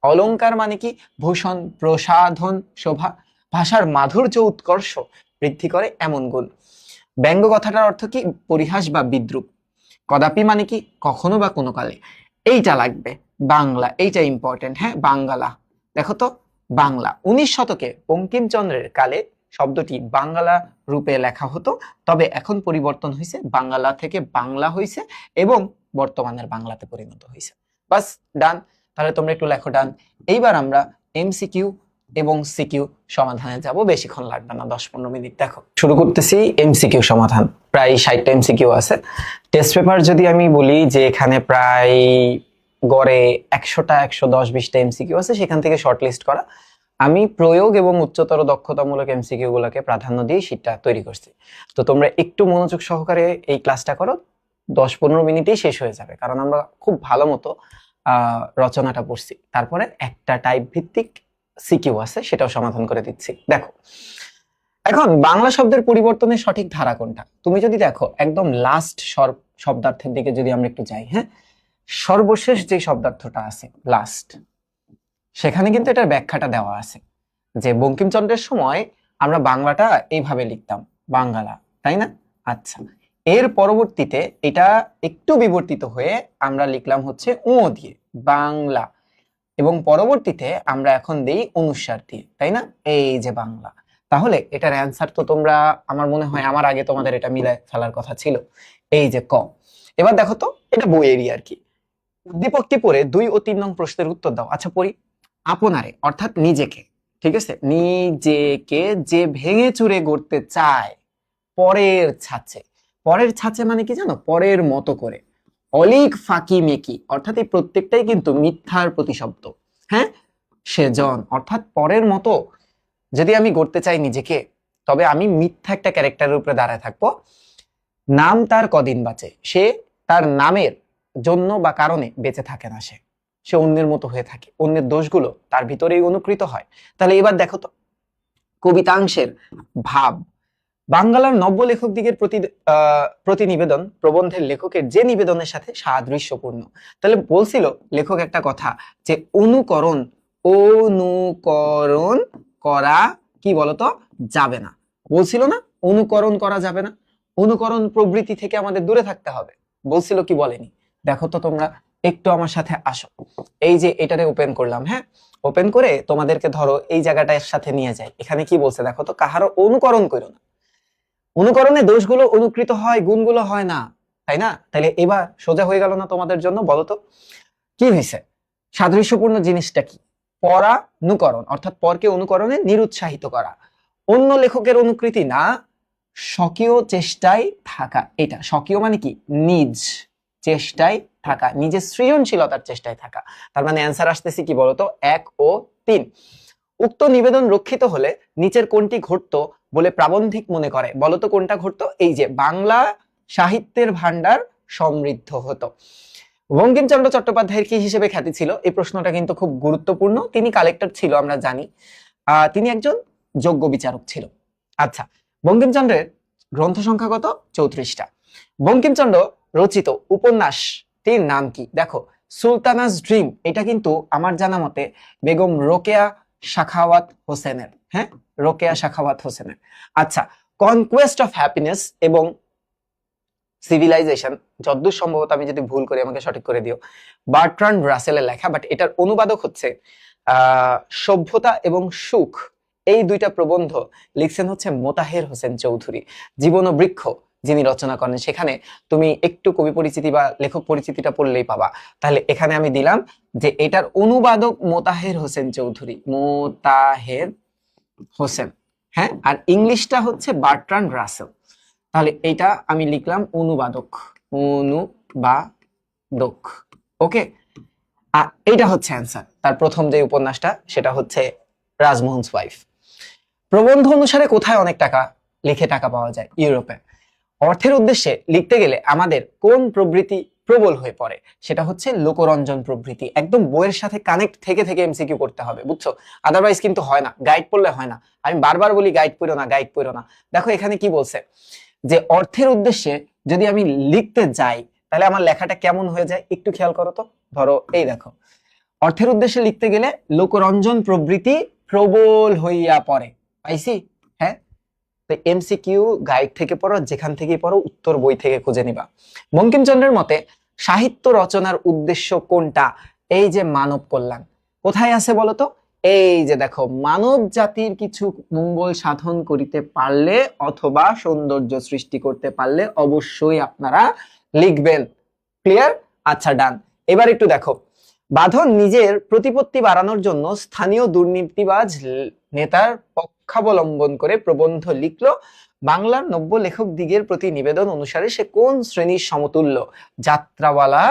অলংকার মানে কি? ভূষণ, প্রসাধন, শোভা, ভাষার মাধুর্য উৎকর্ষ বৃদ্ধি করে এমন গুণ। ব্যঙ্গ কথাটার অর্থ কি? পরিহাস বা বিদ্রুপ। কদাপি মানে কি? কখনো বা কোনো কালে। এইটা লাগবে। বাংলা, এইটা ইম্পর্টেন্ট। হ্যাঁ, বাঙ্গালা। দেখো তো, বাংলা 19 শতকে বঙ্কিমচন্দ্রের কালে শব্দটি বাংলা রূপে লেখা হতো, তবে এখন পরিবর্তন হয়েছে, বাংলা থেকে বাংলা হয়েছে এবং বর্তমানের বাংলাতে পরিণত হয়েছে। বাস, ডান। তাহলে তোমরা একটু লেখো ডান। এইবার আমরা এমসিকিউ এবং সিকিউ সমাধানে যাব, বেশিক্ষণ লাগবে না, 10-15 মিনিট। দেখো, শুরু করতেছি এমসিকিউ সমাধান। প্রায় 60টা এমসিকিউ আছে। টেস্ট পেপার যদি আমি বলি যে এখানে প্রায় গড়ে 100টা 110-20টা এমসিকিউ আছে, সেখান থেকে শর্টলিস্ট করা। আমি প্রয়োগ এবং উচ্চতর দক্ষতামূলক এমসিকিউ গুলোকে প্রাধান্য দিয়ে শীটটা তৈরি করছি। তো তোমরা একটু মনোযোগ সহকারে এই ক্লাসটা করো, 10-15 মিনিটেই শেষ হয়ে যাবে, কারণ আমরা খুব ভালো মতো রচনাটা পড়ছি। তারপরে একটা টাইপ ভিত্তিক সিকিউ আছে, সেটাও সমাধান করে দিচ্ছি। দেখো, এখন বাংলা শব্দের পরিবর্তনের সঠিক ধারা কোনটা? তুমি যদি দেখো একদম লাস্ট শব্দার্থের দিকে যদি আমরা একটু যাই, হ্যাঁ, সর্বশেষ যে শব্দার্থটা আছে লাস্ট, সেখানে কিন্তু এটার ব্যাখ্যাটা দেওয়া আছে যে বঙ্কিমচন্দ্রের সময় আমরা বাংলাটা এইভাবে লিখতাম বাঙ্গালা, তাই না? আচ্ছা, এর পরবর্তীতে এটা একটু বিবর্তিত হয়ে আমরা লিখলাম হচ্ছে ও দিয়ে বাংলা, এবং পরবর্তীতে আমরা এখন দেই অনুস্বার দিয়ে, তাই না? এই যে বাংলা। তাহলে এটার অ্যান্সার তো তোমরা, আমার মনে হয় আমার আগে তোমাদের এটা মিলে ফেলার কথা ছিল, এই যে ক। এবার দেখো তো, এটা বইয়েরই আর কি। উদ্দীপকটি পড়ে 2 ও 3 নং প্রশ্নের উত্তর দাও। আচ্ছা পড়ি। আপনারে অর্থাৎ নিজেকে, ঠিক আছে, নিজেকে যে ভেঙে চুরে গড়তে চায় পরের ছাঁচে। পরের ছাঁচে মানে কি জানো? পরের মতো করে। অলিক ফাঁকি মেকি অর্থাৎ এই প্রত্যেকটাই কিন্তু মিথ্যার প্রতিশব্দ। হ্যাঁ, সেজন অর্থাৎ পরের মতো যদি আমি গড়তে চাই নিজেকে, তবে আমি মিথ্যা একটা ক্যারেক্টারের উপরে দাঁড়ায় থাকবো। নাম তার কদিন বাঁচে, সে তার নামের জন্য বা কারণে বেঁচে থাকে না, সে অন্যের মতো হয়ে থাকে, অন্যের দোষগুলো তার ভিতরেই অনুকৃত হয়। তাহলে এবার দেখো তো কবিতাংশের ভাব। বাংলার নব্য লেখক দিগের প্রতিনিবেদন প্রবন্ধের লেখকের যে নিবেদনের সাথে সাদৃশ্যপূর্ণ। তাহলে বলছিল লেখক একটা কথা যে অনুকরণ করা কি বলতো যাবে না, বলছিল না অনুকরণ করা যাবে না, অনুকরণ প্রবৃত্তি থেকে আমাদের দূরে থাকতে হবে, বলছিল কি বলেনি? দেখো তো তোমরা একটু আমার সাথে আসো, এই যে এটারে ওপেন করলাম, হ্যাঁ, ওপেন করে তোমাদেরকে ধরো এই জায়গাটার সাথে নিয়ে যাই। এখানে কি বলছে দেখো তো, কাহারও অনুকরণ করো না। অনুকরণে দোষগুলো অনুকৃত হয়, গুণগুলো হয় না, তাই না? তাহলে এবার সোজা হয়ে গেল না তোমাদের জন্য? বলো তো কি হয়েছে? সাদৃশ্যপূর্ণ জিনিসটা কি? পরানুকরণ অর্থাৎ পরকে অনুকরণে নিরুৎসাহিত করা, অন্য লেখকের অনুকৃতি না, স্বকীয় চেষ্টায় থাকা। এটা স্বকীয় মানে কি? নিজ চেষ্টায় থাকা, নিজের সৃজনশীলতার চেষ্টায় থাকা। তার মানে অ্যান্সার আসতেছে কি বলতো? 1 ও 3। উক্ত নিবেদন রক্ষিত হলে নিচের কোনটি ঘটতো বলে প্রাবন্ধিক মনে করে? বলতো কোনটা ঘটতো? এই যে বাংলা সাহিত্যের ভান্ডার সমৃদ্ধ হতো। বঙ্কিমচন্দ্র চট্টোপাধ্যায়ের কি হিসেবে খ্যাতি ছিল? এই প্রশ্নটা কিন্তু খুব গুরুত্বপূর্ণ। তিনি কালেক্টর ছিল, আমরা জানি। তিনি একজন যোগ্য বিচারক ছিল। আচ্ছা, বঙ্কিমচন্দ্রের গ্রন্থ সংখ্যা কত? 34টা। বঙ্কিমচন্দ্র রচিত উপন্যাসটির নাম কি? দেখো, সুলতানাস ড্রিম, এটা কিন্তু আমার জানা মতে বেগম রোকেয়া সাখাওয়াত হোসেনের। হ্যাঁ, রোকেয়া সাখাওয়াত হোসেনের। আচ্ছা, কনকোয়েস্ট অফ হ্যাপিনেস এবং সিভিলাইজেশন, যদ্দূর সম্ভবত, আমি যদি ভুল করি আমাকে সঠিক করে দিও, বার্ট্রান্ড রাসেলের লেখা, বাট এটার অনুবাদক হচ্ছে সভ্যতা এবং সুখ। এই 2টা প্রবন্ধ লিখছেন হচ্ছে মোতাহের হোসেন চৌধুরী। জীবন ও বৃক্ষ যিনি রচনা করেন, সেখানে তুমি একটু কবি পরিচিতি বা লেখক পরিচিতিটা পড়লেই পাবা। তাহলে এখানে আমি দিলাম যে এটার অনুবাদক মোতাহের হোসেন চৌধুরী, মোতাহের হোসেন। হ্যাঁ, আর ইংলিশটা হচ্ছে বার্ট্রান্ড রাসেল। তাহলে এটা আমি লিখলাম অনুবাদক, অনুবাদক। ওকে, আর এটা হচ্ছে অ্যান্সার। তার প্রথম যে উপন্যাসটা সেটা হচ্ছে রাজমোহনস ওয়াইফ। প্রবন্ধ অনুসারে কোথায় অনেক টাকা লিখে টাকা পাওয়া যায়? ইউরোপে। অর্থের উদ্দেশ্যে লিখতে গেলে আমাদের কোন প্রবৃত্তি প্রবল হয়ে পড়ে? সেটা হচ্ছে লোকরঞ্জন প্রবৃত্তি। একদম বইয়ের সাথে কানেক্ট থেকে থেকে এমসিকিউ করতে হবে, বুঝছো? আদারওয়াইজ কিন্তু হয় না, গাইড পড়লে হয় না। আমি বারবার বলি গাইড পড়ো না, গাইড পড়ো না। দেখো এখানে কি বলছে যে অর্থের উদ্দেশ্যে যদি আমি লিখতে যাই তাহলে আমার লেখাটা কেমন হয়ে যায় একটু খেয়াল করো তো। ধরো এই দেখো, অর্থের উদ্দেশ্যে লিখতে গেলে লোকরঞ্জন প্রবৃত্তি প্রবল হইয়া পড়ে, পাইছি? হ্যাঁ, তো এমসিকিউ গাইড থেকে পড়ো, যেখান থেকেই পড়ো, উত্তর বই থেকে খুঁজে নিবা। বঙ্কিমচন্দ্রের মতে সাহিত্য রচনার উদ্দেশ্য কোনটা? এই যে মানব কল্যাণ। কোথায় আছে বলতো? এই যে দেখো, মানব জাতির কিছু মঙ্গল সাধন করিতে পারলে অথবা সৌন্দর্য সৃষ্টি করতে পারলে অবশ্যই আপনারা লিখবেন। ক্লিয়ার? আচ্ছা, ডান। এবার একটু দেখো, বাঁধন নিজের প্রতিপত্তি বাড়ানোর জন্য স্থানীয় দুর্নীতিবাজ নেতার পক্ষাবলম্বন করে প্রবন্ধ লিখলো। বাংলার নব্য লেখক দিগের প্রতি নিবেদন অনুসারে সে কোন শ্রেণীর সমতুল্য? যাত্রাওয়ালা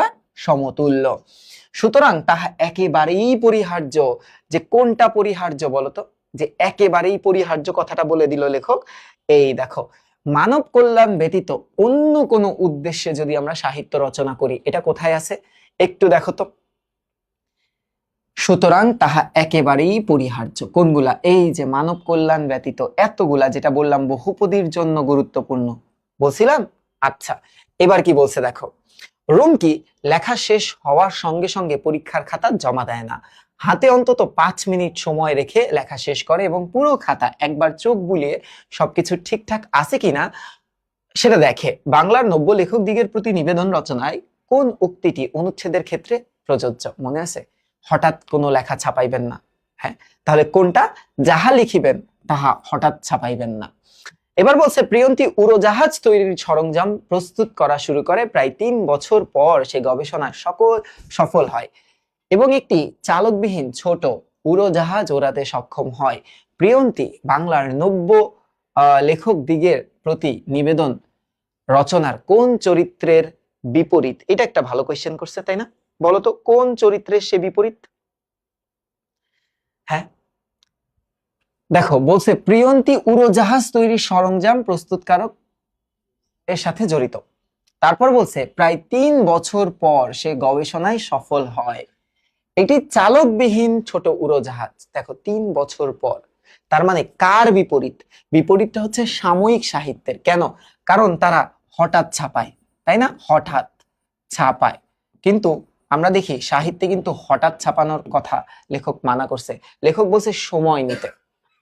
সমতুল্য। সুতরাং তাহা একেবারেই পরিহার্য। যে কোনটা পরিহার্য বলতো? যে একেবারেই পরিহার্য কথাটা বলে দিল লেখক। এই দেখো, মানব কল্যাণ ব্যতীত অন্য কোনো উদ্দেশ্যে যদি আমরা সাহিত্য রচনা করি, এটা কোথায় আছে একটু দেখো তো। সুতরাং তাহা একেবারেই পরিহার্য। কোনগুলা? এই যে মানব কল্যাণ ব্যতীত এতগুলা, যেটা বললাম বহুপদীর জন্য গুরুত্বপূর্ণ বলছিলাম। আচ্ছা, এবার কি বলছে দেখো, রুমকি লেখা শেষ হওয়ার সঙ্গে সঙ্গে পরীক্ষার খাতা জমা দেয় না, হাতে অন্তত 5 মিনিট সময় রেখে লেখা শেষ করে এবং পুরো খাতা একবার চোখ বুলিয়ে সবকিছু ঠিকঠাক আছে কিনা সেটা দেখে। বাংলার নব্য লেখক দিগের প্রতি নিবেদন রচনায় কোন উক্তিটি অনুচ্ছেদের ক্ষেত্রে প্রযোজ্য? মনে আছে? হঠাৎ কোনো লেখা ছাপাইবেন না। হ্যাঁ, তাহলে কোনটা? যাহা লিখিবেন তাহা হঠাৎ ছাপাইবেন না। এবার বলছে প্রিয়ন্তী উড়োজাহাজ তৈরির সরঞ্জাম প্রস্তুত করা শুরু করে, প্রায় 3 বছর পর সে গবেষণায় সফল হয় এবং একটি চালকবিহীন ছোট উড়োজাহাজ ওড়াতে সক্ষম হয়। প্রিয়ন্তী বাংলার নব্য লেখক দিগের প্রতি নিবেদন রচনার কোন চরিত্রের বিপরীত? এটা একটা ভালো কোয়েশ্চেন করছে, তাই না? বলতো কোন চরিত্রের সে বিপরীত? হ্যাঁ, দেখো বলছে প্রিয়ন্তী উড়োজাহাজ তৈরির সরঞ্জাম প্রস্তুতকারক এর সাথে জড়িত। তারপর বলছে প্রায় 3 বছর পর সে গবেষণায় সফল হয়। এটি চালকবিহীন ছোট উড়োজাহাজ। দেখো 3 বছর পর, তার মানে কার বিপরীত? বিপরীতটা হচ্ছে সাময়িক সাহিত্যের। কেন? কারণ তারা হঠাৎ ছাপায়, তাই না? হঠাৎ ছাপায়। কিন্তু আমরা দেখি সাহিত্যে কিন্তু হঠাৎ ছাপানোর কথা লেখক মানা করছে। লেখক বলছে সময় নিতে।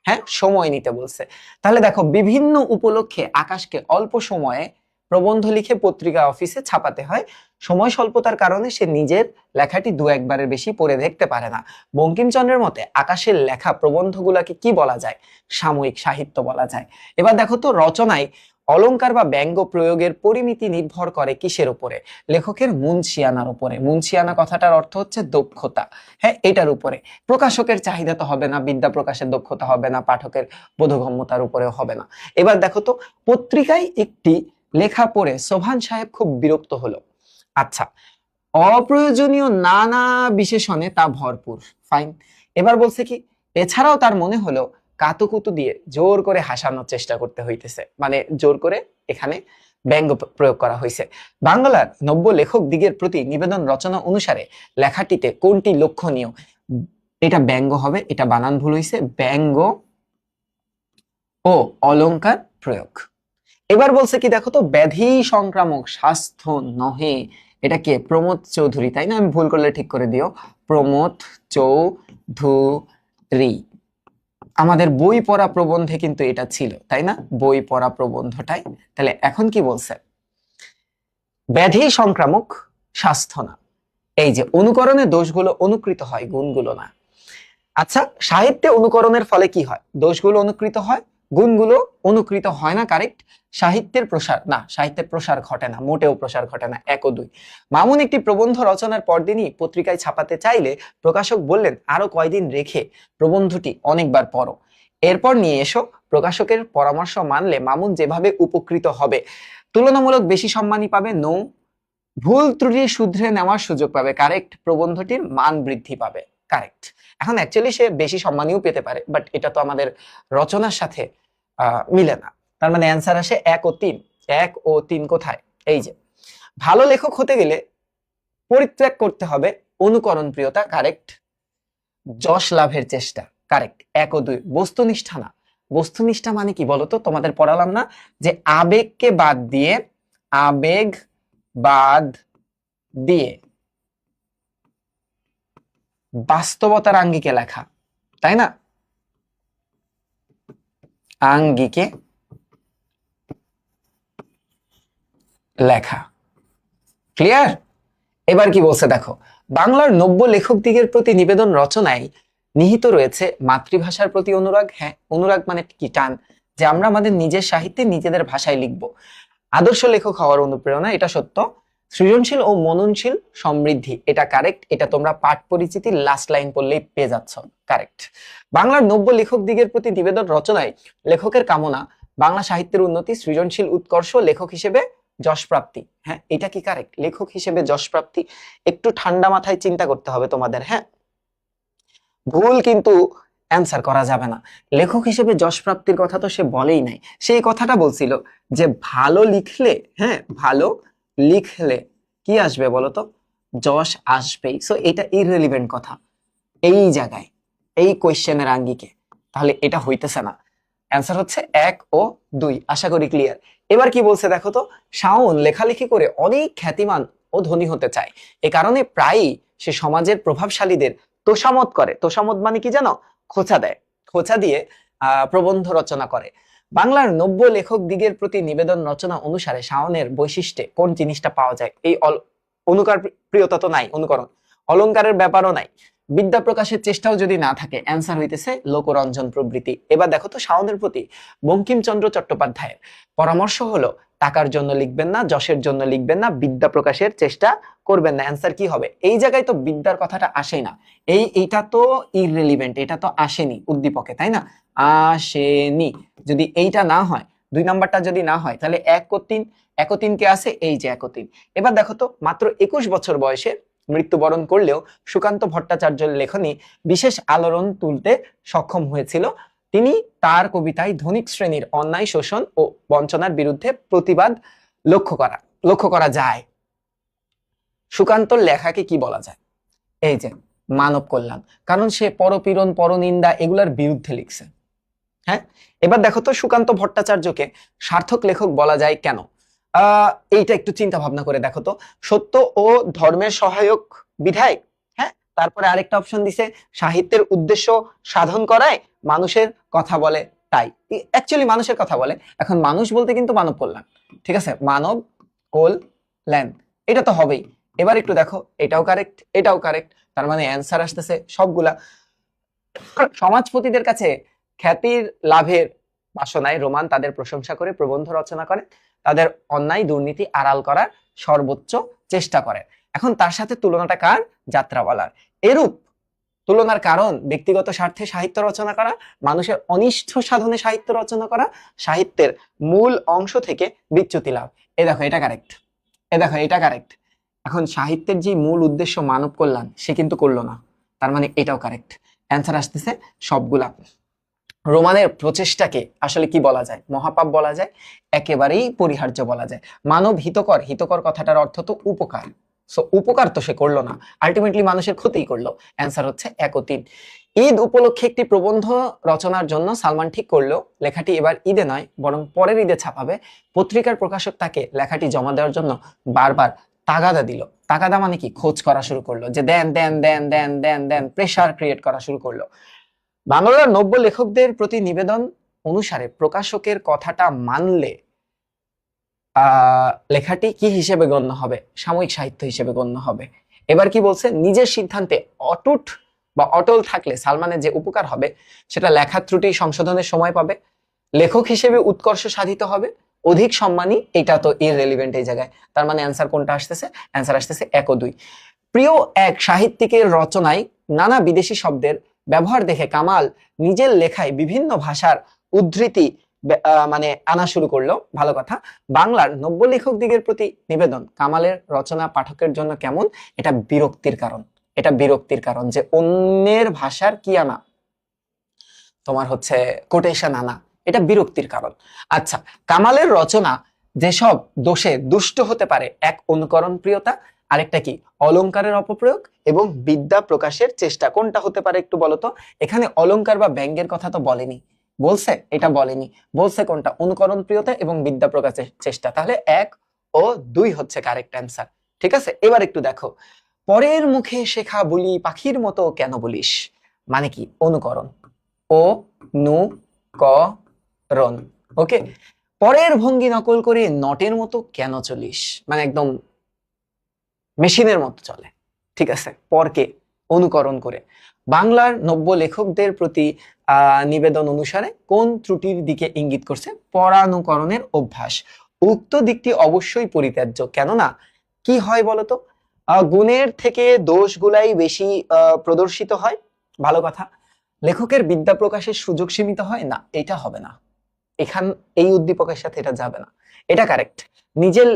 হ্যাঁ, সময় নিতে বলছে। তাহলে দেখো বিভিন্ন উপলক্ষে আকাশকে অল্প সময়ে প্রবন্ধ লিখে পত্রিকা অফিসে ছাপাতে হয়। সময় স্বল্পতার কারণে সে নিজের লেখাটি 2-1বারের বেশি পড়ে দেখতে পারে না। বঙ্কিমচন্দ্রের মতে আকাশের লেখা প্রবন্ধগুলাকে কি বলা যায়? সাময়িক সাহিত্য বলা যায়। এবার দেখো তো রচনায় অলংকার বা ব্যঙ্গ প্রয়োগের পরিমিতি নির্ভর করে কিসের উপরে? লেখকের মুনশিয়ানার উপরে। মুনশিয়ানা কথাটার অর্থ হচ্ছে দক্ষতা। হ্যাঁ, এটার উপরে। প্রকাশকের চাহিদা তো হবে না, বিদ্যা প্রকাশের দক্ষতা হবে না, পাঠকের বোধগম্যতার উপরেও হবে না। এবার দেখো তো পত্রিকায় একটি লেখা পড়ে সোভান সাহেব খুব বিরক্ত হলো। আচ্ছা, অপ্রয়োজনীয় নানা বিশেষণে তা ভরপুর। ফাইন। এবার বলছে কি, এছাড়াও তার মনে হলো কাতুকুতু দিয়ে জোর করে হাসানোর চেষ্টা করতে হইতেছে, মানে জোর করে এখানে ব্যঙ্গ প্রয়োগ করা হয়েছে। বাংলার নব্য লেখক দিগের প্রতি নিবেদন রচনা অনুসারে লেখাটিতে কোনটি লক্ষণীয়? এটা ব্যঙ্গ হবে, এটা বানান ভুল হয়েছে। ব্যঙ্গ ও অলংকার প্রয়োগ। এবার বলছে কি দেখো তো, ব্যাধি সংক্রামক স্বাস্থ্য নহে। এটা কে? প্রমোদ চৌধুরী, তাই না? আমি ভুল করলে ঠিক করে দিও। প্রমোদ চৌধুরী। আমাদের বই পড়া প্রবন্ধে কিন্তু এটা ছিল, তাই না? বই পড়া প্রবন্ধটাই। তাহলে এখন কি বলছে? ব্যাধি সংক্রামক স্বাস্থ্য না। এই যে অনুকরণে দোষগুলো অনুকৃত হয়, গুণগুলো না। আচ্ছা, সাহিত্যে অনুকরণের ফলে কি হয়? দোষগুলো অনুকৃত হয়, গুণগুলো অনুকৃত হয় না। কারেক্ট। সাহিত্যের প্রসার না, সাহিত্যের প্রসার ঘটে না, মোটেও প্রসার ঘটে না। 1 ও 2। মামুন একটি প্রবন্ধ রচনার পরদিনই পত্রিকায় ছাপাতে চাইলে প্রকাশক বললেন আরো কয়দিন রেখে প্রবন্ধটি অনেকবার পড়ো, এরপর নিয়ে এসো। প্রকাশকের পরামর্শ মানলে মামুন যেভাবে উপকৃত হবে, তুলনামূলক বেশি সম্মানই পাবে। নো, ভুল ত্রুটি শুধরে নেওয়ার সুযোগ পাবে। কারেক্ট। প্রবন্ধটির মান বৃদ্ধি পাবে। কারেক্ট। এখন অ্যাকচুয়ালি সে বেশি সম্মানীয় পেতে পারে, বাট এটা তো আমাদের রচনার সাথে মিলে না। তার মানে অ্যান্সার আসে 1 ও 3। 1 ও 3 কোথায়? এই যে, ভালো লেখক হতে গেলে পরিত্যাগ করতে হবে অনুকরণ প্রিয়তা। কারেক্ট। যশ লাভের চেষ্টা। কারেক্ট। 1 ও 2। বস্তুনিষ্ঠা না। বস্তুনিষ্ঠা মানে কি বলতো? তোমাদের পড়ালাম না যে আবেগকে বাদ দিয়ে, আবেগ বাদ দিয়ে বাস্তবতার আঙ্গিকে লেখা, তাই না? আঙ্গিকে লেখা। ক্লিয়ার? এবার কি বলছে দেখো, বাংলার নব্য লেখক দিগের প্রতি নিবেদন রচনায় নিহিত রয়েছে মাতৃভাষার প্রতি অনুরাগ। হ্যাঁ, অনুরাগ মানে কি? টান, যে আমরা আমাদের নিজের সাহিত্যে নিজেদের ভাষায় লিখব। আদর্শ লেখক হওয়ার অনুপ্রেরণা, এটা সত্য। সৃজনশীল ও মননশীল সমৃদ্ধি, এটা কারেক্ট। এটা তোমরা পাঠ পরিচিতির লাস্ট লাইন পড়লেই পেয়ে যাচ্ছ। কারেক্ট। বাংলার নব্য লেখক দিগের প্রতি নিবেদন রচনায় লেখকের কামনা বাংলা সাহিত্যের উন্নতি, সৃজনশীল উৎকর্ষ, লেখক হিসেবে যশ প্রাপ্তি। হ্যাঁ, এটা কি কারেক্ট? লেখক হিসেবে যশ প্রাপ্তি। একটু ঠান্ডা মাথায় চিন্তা করতে হবে তোমাদের। হ্যাঁ, ভুল কিন্তু অ্যান্সার করা যাবে না। লেখক হিসেবে যশ প্রাপ্তির কথা তো সে বলেই নাই। সেই কথাটা বলছিল যে ভালো লিখলে, হ্যাঁ, ভালো লিখলে কি আসবে বলতো? যশ আসবেই। সো এটা ইররিলেভেন্ট কথা। এই জায়গায়, এই কোয়েশ্চেনের আঙ্গিকে, তাহলে এটা হইতেছে না। অ্যান্সার হচ্ছে 1 ও 2। আশা করি ক্লিয়ার। এবার কি বলছে দেখো তো, শাওন লেখালেখি করে অনেক খ্যাতিমান ও ধনী হতে চায়। এ কারণে প্রায়ই সে সমাজের প্রভাবশালীদের তোষামত করে। তোষামত মানে কি জানো? খোঁচা দেয়। খোঁচা দিয়ে প্রবন্ধ রচনা করে। বাংলার নব্য লেখক দিগের প্রতি নিবেদন রচনা অনুসারে শাওনের বৈশিষ্ট্যে কোন জিনিসটা পাওয়া যায়? এই অনুকার প্রিয়তা তো নাই, অনুকরণ। অলংকারের ব্যাপারও নাই। বিদ্যা প্রকাশের চেষ্টাও যদি না থাকে, অ্যান্সার হইতেছে লোকরঞ্জন প্রবৃত্তি। এবার দেখো তো শাওনের প্রতি বঙ্কিমচন্দ্র চট্টোপাধ্যায়ের পরামর্শ হলো, টাকার জন্য লিখবেন না, যশের জন্য লিখবেন না, বিদ্যা প্রকাশের চেষ্টা করবেন না। অ্যান্সার কি হবে? এই জায়গায় তো বিদ্যার কথাটা আসেই না। এইটা তো ইররিলিভেন্ট, এটা তো আসেনি উদ্দীপকে, তাই না? আসেনি। যদি এইটা না হয়, 2 নাম্বারটা যদি না হয়, তাহলে 1 ও 3, 1 ও 3 কে আছে, এই যে 1 ও 3। এবার দেখো তো, মাত্র 21 বছর বয়সে মৃত্যুবরণ করলেও সুকান্ত ভট্টাচার্যের লেখনী বিশেষ আলোড়ন তুলতে সক্ষম হয়েছিল। তিনি তার কবিতায় ধনিক শ্রেণীর অন্যায়, শোষণ ও বঞ্চনার বিরুদ্ধে প্রতিবাদ লক্ষ্য করা যায়। সুকান্তর লেখাকে কি বলা যায়? এই যে মানব কল্যাণ, কারণ সে পরপীড়ন, পরনিন্দা এগুলার বিরুদ্ধে লিখছে। হ্যাঁ, এবার দেখো তো সুকান্ত ভট্টাচার্যকে সার্থক লেখক বলা যায় কেন? এইটা একটু চিন্তা ভাবনা করে দেখো তো। সত্য ও ধর্মের সহায়ক বিধায়, হ্যাঁ। তারপরে আরেকটা অপশন দিছে, সাহিত্যের উদ্দেশ্য সাধন করায়, মানুষের কথা বলে তাই। অ্যাকচুয়ালি মানুষের কথা বলে। এখন মানুষ বলতে কিন্তু মানব কল্যাণ, ঠিক আছে? মানব কল্যাণ, এটা তো হবেই। এবার একটু দেখো, এটাও কারেক্ট, এটাও কারেক্ট। তার মানে অ্যান্সার আসতেছে সবগুলা। সমাজপতিদের কাছে খ্যাতির লাভের বাসনায় রোমান তাদের প্রশংসা করে প্রবন্ধ রচনা করে, তাদের অন্যায় দুর্নীতি আড়াল করার সর্বোচ্চ চেষ্টা করে। এখন তার সাথে তুলনাটা কার? যাত্রাওয়ালার। এরূপ তুলনার কারণ ব্যক্তিগত স্বার্থে সাহিত্য রচনা করা, মানুষের অনিষ্ট সাধনে সাহিত্য রচনা করা, সাহিত্যের মূল অংশ থেকে বিচ্যুতি লাভ। এ দেখো এটা কারেক্ট, এ দেখো এটা কারেক্ট। এখন সাহিত্যের যে মূল উদ্দেশ্য মানব কল্যাণ, সে কিন্তু করলো না, তার মানে এটাও কারেক্ট। অ্যান্সার আসতেছে সবগুলা। রোমানের প্রচেষ্টাকে আসলে কি বলা যায়? মহাপাপ বলা যায়, একেবারেই পরিহার্য বলা যায়। মানব হিতকর, হিতকর কথাটার অর্থ তো উপকার। সো উপকার তো সে করলো না, আলটিমেটলি মানুষের ক্ষতিই করলো। অ্যান্সার হচ্ছে 1 ও 3। ঈদ উপলক্ষে একটি প্রবন্ধ রচনার জন্য সালমান ঠিক করলো লেখাটি এবার ঈদে নয় বরং পরের ঈদে ছাপাবে। পত্রিকার প্রকাশক তাকে লেখাটি জমা দেওয়ার জন্য বারবার তাগাদা দিল। তাগাদা মানে কি? খোঁজ করা শুরু করলো, যে দেন দেন দেন দেন দেন দেন, প্রেসার ক্রিয়েট করা শুরু করলো। বাংলার নব্য লেখকদের প্রতি নিবেদন অনুসারে প্রকাশকের কথাটা মানলে লেখাটি কি হিসেবে গণ্য হবে? সাময়িক সাহিত্য হিসেবে গণ্য হবে। এবার কি বলছে? নিজের সিদ্ধান্তে অটুট বা অটল থাকলে সালমানের যে উপকার হবে সেটা লেখার ত্রুটি সংশোধনের সময় পাবে, লেখক হিসেবে উৎকর্ষ সাধিত হবে, অধিক সম্মানী। এটা তো ইররিলেভেন্ট এই জায়গায়। তার মানে অ্যান্সার কোনটা আসতেছে? অ্যান্সার আসতেছে 1 ও 2। প্রিয় এক সাহিত্যিকের রচনায় নানা বিদেশি শব্দের ব্যবহার দেখে কামাল নিজের লেখায় বিভিন্ন ভাষার উদ্ধৃতি মানে আনা শুরু করলো। ভালো কথা। বাংলার নব্য লেখক দিগের প্রতি নিবেদন, কামালের রচনা পাঠকের জন্য কেমন? এটা বিরক্তির কারণ, এটা বিরক্তির কারণ যে অন্যের ভাষার কি আনা, তোমার হচ্ছে কোটেশন আনা, এটা বিরক্তির কারণ। আচ্ছা, কামালের রচনা যেসব দোষে দুষ্ট হতে পারে, এক অনুকরণ প্রিয়তা, আরেকটা কি অলংকারের অপপ্রয়োগ এবং বিদ্যা প্রকাশের চেষ্টা। কোনটা হতে পারে একটু বলো তো? এখানে অলংকার বা ব্যঙ্গের কথা তো বলেনি, বলছে এটা বলেনি, বলছে কোনটা? অনুকরণ প্রিয়তা এবং বিদ্যা প্রকাশের চেষ্টা। তাহলে 1 ও 2 হচ্ছে কারেক্ট অ্যান্সার। ঠিক আছে, এবার একটু দেখো, পরের মুখে শেখা বলি পাখির মতো কেন বলিস, মানে কি? অনুকরণ, ও নু ক রন। ওকে, পরের ভঙ্গি নকল করে নটের মতো কেন চলিস, মানে একদম মেশিনের মতো চলে। ঠিক আছে, পরকে অনুকরণ করে। বাংলার নব্য লেখকদের প্রতি নিবেদন অনুসারে কোন ত্রুটির দিকে ইঙ্গিত করছে? পরানুকরণের অভ্যাস। উক্ত দিকটি অবশ্যই পরিত্যাজ্য, কেননা কি হয় বলতো, গুণের থেকে দোষগুলাই বেশি প্রদর্শিত হয়। ভালো কথা। লেখকের বিদ্যা প্রকাশের সুযোগ সীমিত হয় না, এটা হবে না। এই উদ্দীপকের সাথে এটা যাবে না, এটা কারেক্ট। নিজের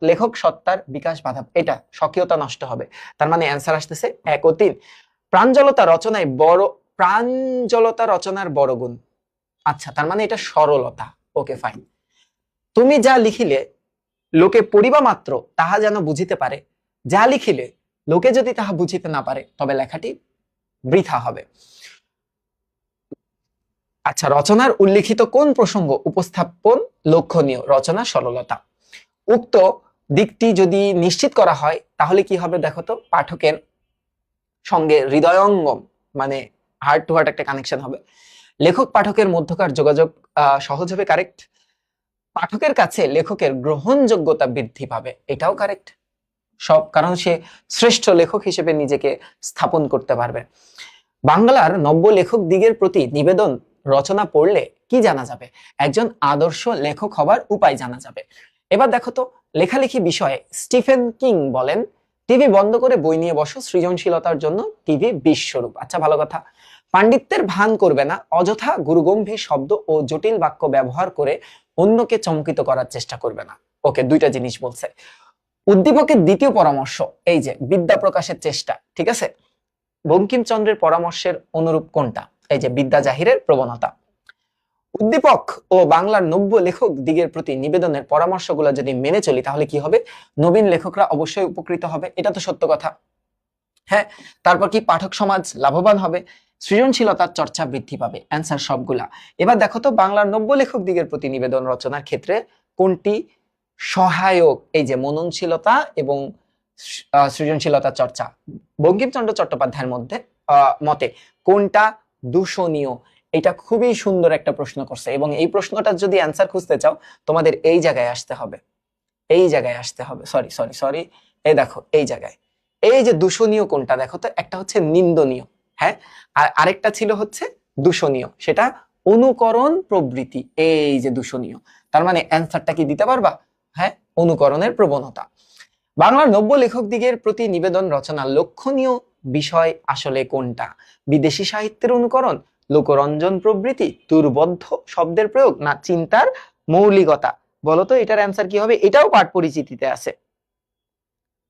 লেখক সত্তার বিকাশ বাধা, এটা স্বকীয়তা নষ্ট হবে। তার মানে অ্যান্সার আসতেছে 1 ও 3। প্রাঞ্জলতা রচনার বড় গুণ। আচ্ছা, তার মানে এটা সরলতা। Okay fine. তুমি যা লিখিলে লোকে পড়িবা মাত্র তাহা যেন বুঝিতে পারে, যা লিখিলে লোকে যদি তাহা বুঝিতে না পারে তবে লেখাটি বৃথা হবে। আচ্ছা, রচনার উল্লিখিত কোন প্রসঙ্গ উপস্থাপন লক্ষণীয়? রচনা সরলতা। উক্ত দিকটি যদি নিশ্চিত করা হয় তাহলে কি হবে দেখো তো, পাঠকের সঙ্গে হৃদয়ঙ্গম মানে হার্ট টু হার্ট একটা কানেকশন হবে। লেখক পাঠকের মধ্যকার যোগাযোগ সহজ হবে, কারেক্ট। পাঠকের কাছে লেখকের গ্রহণযোগ্যতা বৃদ্ধি পাবে, এটাও কারেক্ট সব, কারণ সে শ্রেষ্ঠ লেখক হিসেবে নিজেকে স্থাপন করতে পারবে। বাংলার নব্য লেখক দিগের প্রতি নিবেদন রচনা পড়লে কি জানা যাবে? একজন আদর্শ লেখক হবার উপায় জানা যাবে। এবার দেখো তো, লেখালেখি বিষয়ে স্টিফেন কিং বলেন, টিভি বন্ধ করে বই নিয়ে বসো, সৃজনশীলতার জন্য টিভি বিশ্বরূপ। আচ্ছা, ভালো কথা। পাণ্ডিত্যের ভান করবে না, অযথা গুরুগম্ভীর শব্দ ও জটিল বাক্য ব্যবহার করে অন্যকে চমকিত করার চেষ্টা করবে না। ওকে, দুইটা জিনিস বলছে। উদ্দীপকের দ্বিতীয় পরামর্শ, এই যে বিদ্যা প্রকাশের চেষ্টা, ঠিক আছে। বঙ্কিমচন্দ্রের পরামর্শের অনুরূপ কোনটা? এই যে বিদ্যা জাহিরের প্রবণতা। উদ্দীপক ও বাংলার নব্য লেখক দিগের প্রতি নিবেদনের পরামর্শগুলো যদি মেনে চলি তাহলে কি হবে? নবীন লেখকরা অবশ্যই উপকৃত হবে, এটা তো সত্য কথা। হ্যাঁ, তারপর কি? পাঠক সমাজ লাভবান হবে, সৃজনশীলতার চর্চা বৃদ্ধি পাবে। অ্যান্সার সবগুলা। এবার দেখো তো, বাংলার নব্য লেখক দিগের প্রতি নিবেদন রচনার ক্ষেত্রে কোনটি সহায়ক? এই যে মননশীলতা এবং সৃজনশীলতা চর্চা। বঙ্কিমচন্দ্র চট্টোপাধ্যায়ের মতে কোনটা দূষণীয়? এটা খুবই সুন্দর একটা প্রশ্ন করছে, এবং এই প্রশ্নটা যদি অ্যান্সার খুঁজতে চাও তোমাদের এই জায়গায় আসতে হবে, এই জায়গায় আসতে হবে। সরি সরি সরি, এই দেখো এই জায়গায়। এই যে দূষণীয় কোনটা দেখো তো, একটা হচ্ছে নিন্দনীয়, হ্যাঁ, আর আরেকটা ছিল হচ্ছে দূষণীয়, সেটা অনুকরণ প্রবৃত্তি। এই যে দূষণীয়, তার মানে অ্যান্সারটা কি দিতে পারবা? হ্যাঁ, অনুকরণের প্রবণতা। বাংলার নব্য লেখক দিগের প্রতি নিবেদন রচনার লক্ষণীয় বিষয় আসলে কোনটা? বিদেশি সাহিত্যের অনুকরণ, লোকরঞ্জন প্রবৃত্তি, দুর্বোধ্য শব্দের প্রয়োগ, না চিন্তার মৌলিকতা? বলতো এটার অ্যান্সার কি হবে? এটাও পাঠ পরিচিতিতে আছে।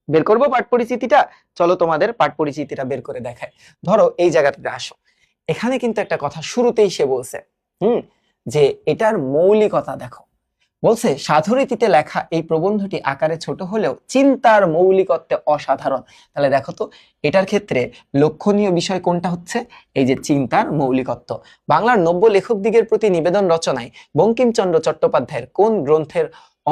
বের করবো পাঠ পরিচিতিটা? চলো তোমাদের পাঠ পরিচিতিটা বের করে দেখায়। ধরো এই জায়গাটাতে আসো, এখানে কিন্তু একটা কথা শুরুতেই সে বলছে, যে এটার মৌলিকতা দেখো। বলছে, সাধুরীতিতে লেখা এই প্রবন্ধটি আকারে ছোট হলেও চিন্তার মৌলিকত্বে অসাধারণ। তাহলে দেখো তো, এটার ক্ষেত্রে লক্ষণীয় বিষয় কোনটা হচ্ছে? এই যে চিন্তার মৌলিকত্ব। বাংলার নব্য লেখক দিগের প্রতি নিবেদন রচনায় বঙ্কিমচন্দ্র চট্টোপাধ্যায়ের কোন গ্রন্থের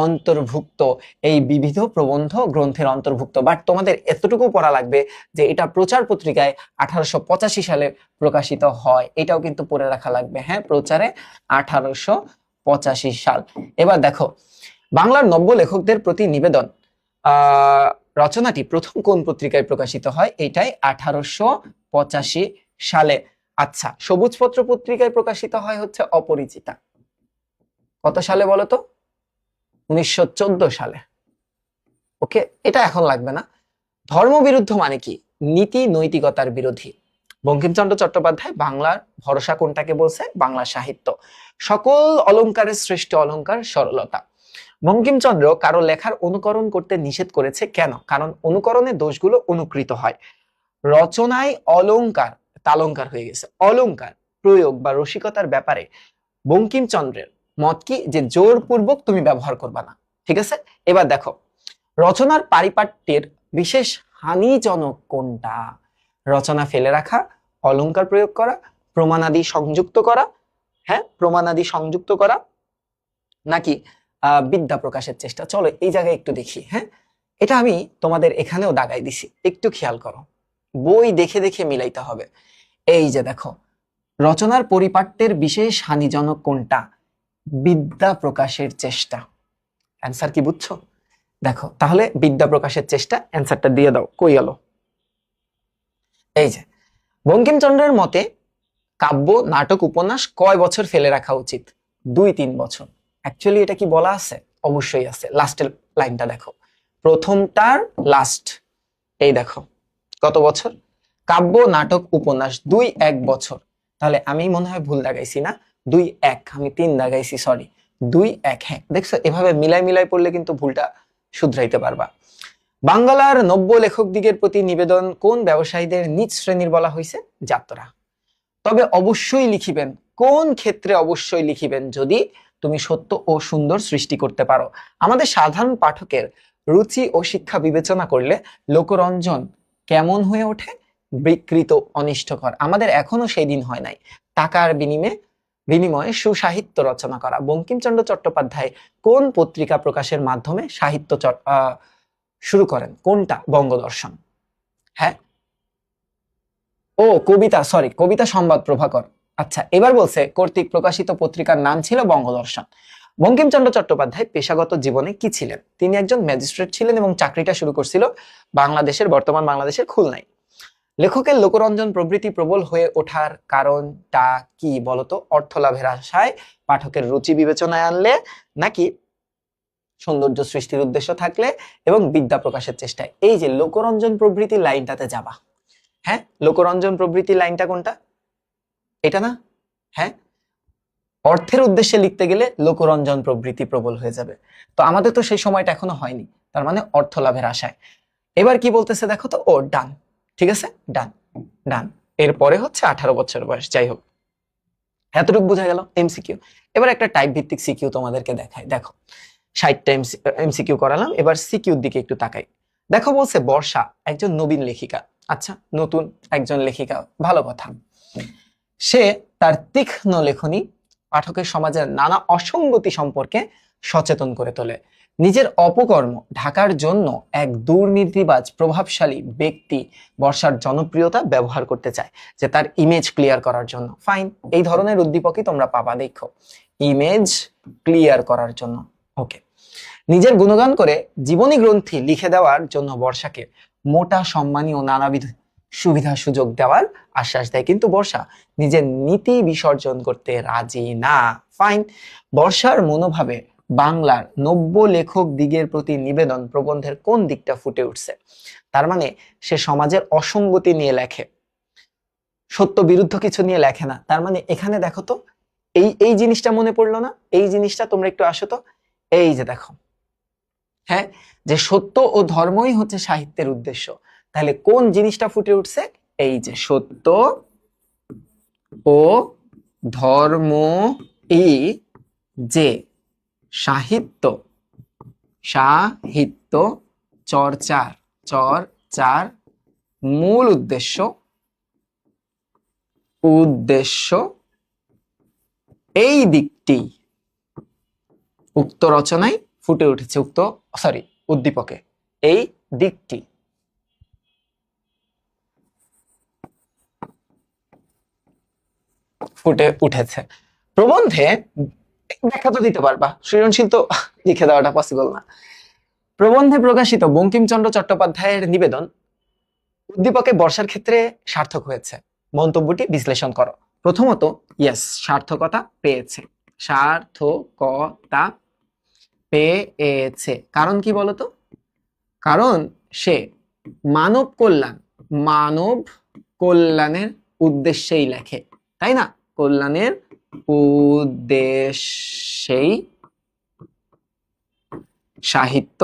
অন্তর্ভুক্ত? এই বিবিধ প্রবন্ধ গ্রন্থের অন্তর্ভুক্ত। বাট তোমাদের এতটুকু পড়া লাগবে যে এটা প্রচার পত্রিকায় 1885 সালে প্রকাশিত হয়, এটাও কিন্তু পড়ে রাখা লাগবে। হ্যাঁ, প্রচারে 1885 সাল। এবার দেখো, বাংলার নব্য লেখকদের প্রতি নিবেদন রচনাটি প্রথম কোন পত্রিকায় প্রকাশিত হয়? এটাই 1885 সালে। আচ্ছা, সবুজপত্র পত্রিকায় প্রকাশিত হয় হচ্ছে অপরিচিতা। কত সালে বলো তো? 1914 সালে। ওকে, এটা এখন লাগবে না। ধর্মবিরুদ্ধ মানে কি? নীতি নৈতিকতার বিরোধী। বঙ্কিমচন্দ্র চট্টোপাধ্যায় বাংলার ভরসা কোনটাকে বলছে? বাংলা সাহিত্য। সকল অলংকারের শ্রেষ্ঠ অলংকার সরলতা। বঙ্কিমচন্দ্র কারো লেখার অনুকরণ করতে নিষেধ করেছে কেন? কারণ অনুকরণের দোষগুলো অনুকৃত হয়। রচনায় অলংকার, তালঙ্কার হয়ে গেছে, অলংকার প্রয়োগ বা রসিকতার ব্যাপারে বঙ্কিমচন্দ্রের মত কি? যে জোরপূর্বক তুমি ব্যবহার করবা না। ঠিক আছে, এবার দেখো, রচনার পারিপাট্যের বিশেষ হানিজনক কোনটা? রচনা ফেলে রাখা, অলংকার প্রয়োগ করা, প্রমাণাদি সংযুক্ত করা, হ্যাঁ প্রমাণাদি সংযুক্ত করা, নাকি বিদ্যা প্রকাশের চেষ্টা? চলো এই জায়গায় একটু দেখি। হ্যাঁ, এটা আমি তোমাদের এখানেও দাগাই দিছি, একটু খেয়াল করো, বই দেখে দেখে মিলাইতে হবে। এই যে দেখো, রচনার পরিপাট্যের বিশেষ হানিজনক কোনটা? বিদ্যা প্রকাশের চেষ্টা। অ্যান্সার কি বুঝছো? দেখো, তাহলে বিদ্যা প্রকাশের চেষ্টা, অ্যান্সারটা দিয়ে দাও। কই গেল? এই যে, বঙ্কিমচন্দ্রের মতে কাব্য, নাটক, উপন্যাস কয় বছর ফেলে রাখা উচিত? 2-3 বছর। অ্যাকচুয়ালি এটা কি বলা আছে? অবশ্যই আছে। লাস্টের লাইনটা দেখো, প্রথমটার লাস্ট, এই দেখো কত বছর? কাব্য, নাটক, উপন্যাস 2-1 বছর। তাহলে আমি মনে হয় ভুল দাগাইছি না? 2-1, আমি 3 দাগাইছি, সরি। 2-1, হ্যাঁ দেখছো, এভাবে মিলাই মিলাই পড়লে কিন্তু ভুলটা শুধরাইতে পারবা। বাংলার নব্য লেখক দিগের প্রতি নিবেদন কোন ব্যবসায়ীদের নিজ শ্রেণীর বলা হয়েছে? যাত্রা। তবে অবশ্যই লিখিবেন, কোন ক্ষেত্রে অবশ্যই লিখিবেন? যদি তুমি সত্য ও সুন্দর সৃষ্টি করতে পারো। আমাদের সাধারণ পাঠকের রুচি ও শিক্ষা বিবেচনা করলে লোকরঞ্জন কেমন হয়ে ওঠে? বিকৃত, অনিষ্টকর। আমাদের এখনো সেই দিন হয় নাই। টাকার বিনিময়ে সুসাহিত্য রচনা করা। বঙ্কিমচন্দ্র চট্টোপাধ্যায় কোন পত্রিকা প্রকাশের মাধ্যমে সাহিত্য শুরু করেন? কোনটা? বঙ্গদর্শন। হ্যাঁ, ও কবিতা সংবাদ প্রভাকর। আচ্ছা, এবার বলছে কর্তৃক প্রকাশিত পত্রিকার নাম ছিল বঙ্গদর্শন। বঙ্কিমচন্দ্র চট্টোপাধ্যায় পেশাগত জীবনে কি ছিলেন? তিনি একজন ম্যাজিস্ট্রেট ছিলেন এবং চাকরিটা শুরু করছিল বর্তমান বাংলাদেশের খুলনায়। লেখকের লোকরঞ্জন প্রবৃত্তি প্রবল হয়ে ওঠার কারণটা কি বলতো? অর্থলাভের আশায় পাঠকের রুচি বিবেচনায় আনলে, নাকি সৌন্দর্য সৃষ্টির উদ্দেশ্য থাকলে, এবং বিদ্যা প্রকাশের চেষ্টায়? এই যে লোকরঞ্জন প্রবৃত্তি লাইনটাতে যাবা, হ্যাঁ, লোকরঞ্জন প্রবৃত্তি লাইনটা কোনটা? এটা না? হ্যাঁ, অর্থের উদ্দেশ্যে লিখতে গেলে লোকরঞ্জন প্রবৃত্তি প্রবল হয়ে যাবে। তো আমাদের তো সেই সময়টা এখনো হয়নি, তার মানে অর্থ লাভের আশায়। এবার কি বলতেছে দেখো তো, ও ডান, ঠিক আছে, ডান ডান। এরপরে হচ্ছে 18 বছর বয়স। যাই হোক, এতটুকু বোঝা গেল এমসিকিউ। এবার একটা টাইপ ভিত্তিক সিকিউ তোমাদেরকে দেখাই। দেখো, 60টা এমসিকিউ করালাম, এবার সিকিউর দিকে একটু তাকাই। দেখো, বলছে বর্ষা একজন নবীন লেখিকা। আচ্ছা, নতুন একজন লেখিকা, ভালো কথা। সে তার তীক্ষ্ণ লেখনী পাঠকের সমাজের নানা অসঙ্গতি সম্পর্কে সচেতন করে তোলে। নিজের অপকর্ম ঢাকার জন্য এক দুর্নীতিবাজ প্রভাবশালী ব্যক্তি বর্ষার জনপ্রিয়তা ব্যবহার করতে চায়, যে তার ইমেজ ক্লিয়ার করার জন্য। ফাইন, এই ধরনের উদ্দীপকই তোমরা পাবা, দেখো, ইমেজ ক্লিয়ার করার জন্য। ওকে, নিজের গুণগান করে জীবনী গ্রন্থি লিখে দেওয়ার জন্য বর্ষাকে মোটা সম্মানী ও নানাবিধ সুবিধা সুযোগ দেওয়ার আশ্বাস দেয়, কিন্তু বর্ষা নিজের নীতি বিসর্জন করতে রাজি না। ফাইন, বর্ষার মনোভাবে বাংলার নব্য লেখক দিগের প্রতি নিবেদন প্রবন্ধের কোন দিকটা ফুটে উঠছে? তার মানে সে সমাজের অসঙ্গতি নিয়ে লেখে, সত্য বিরুদ্ধ কিছু নিয়ে লেখে না। তার মানে এখানে দেখো তো, এই জিনিসটা মনে পড়লো না? এই জিনিসটা তোমরা একটু আসো তো, এই যে দেখো, হ্যাঁ, যে সত্য ও ধর্মই হচ্ছে সাহিত্যের উদ্দেশ্য। তাহলে কোন জিনিসটা ফুটে উঠছে? এই যে সত্য ও ধর্ম যে সাহিত্য চর্চার মূল উদ্দেশ্য এই দিকটি উক্ত রচনায় ফুটে উঠেছে, উদ্দীপকে এই দিকটি ফুটে উঠেছে। প্রবন্ধে ব্যাখ্যা তো দিতে পারবা, সৃজনশীল তো লিখে দেওয়াটা পসিবল না। প্রবন্ধে প্রকাশিত বঙ্কিমচন্দ্র চট্টোপাধ্যায়ের নিবেদন উদ্দীপকে বর্ষার ক্ষেত্রে সার্থক হয়েছে, মন্তব্যটি বিশ্লেষণ করো। প্রথমত, ইয়েস, সার্থকতা পেয়েছে। কারণ কি বলতো? কারণ সে মানব কল্যাণের উদ্দেশ্যেই লেখে, তাই না? কল্যাণের উদ্দেশ্যেই সাহিত্য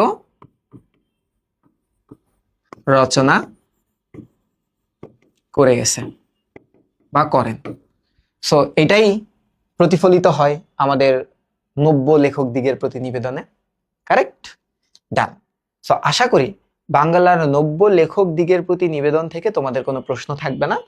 রচনা করে গেছে বা করেন। সো এটাই প্রতিফলিত হয় আমাদের নব্য লেখক দিগের প্রতি নিবেদনে। কারেক্ট, ডান। সো আশা করি বাংলার নব্য লেখক দিগের প্রতি নিবেদন থেকে তোমাদের কোনো প্রশ্ন থাকবে না।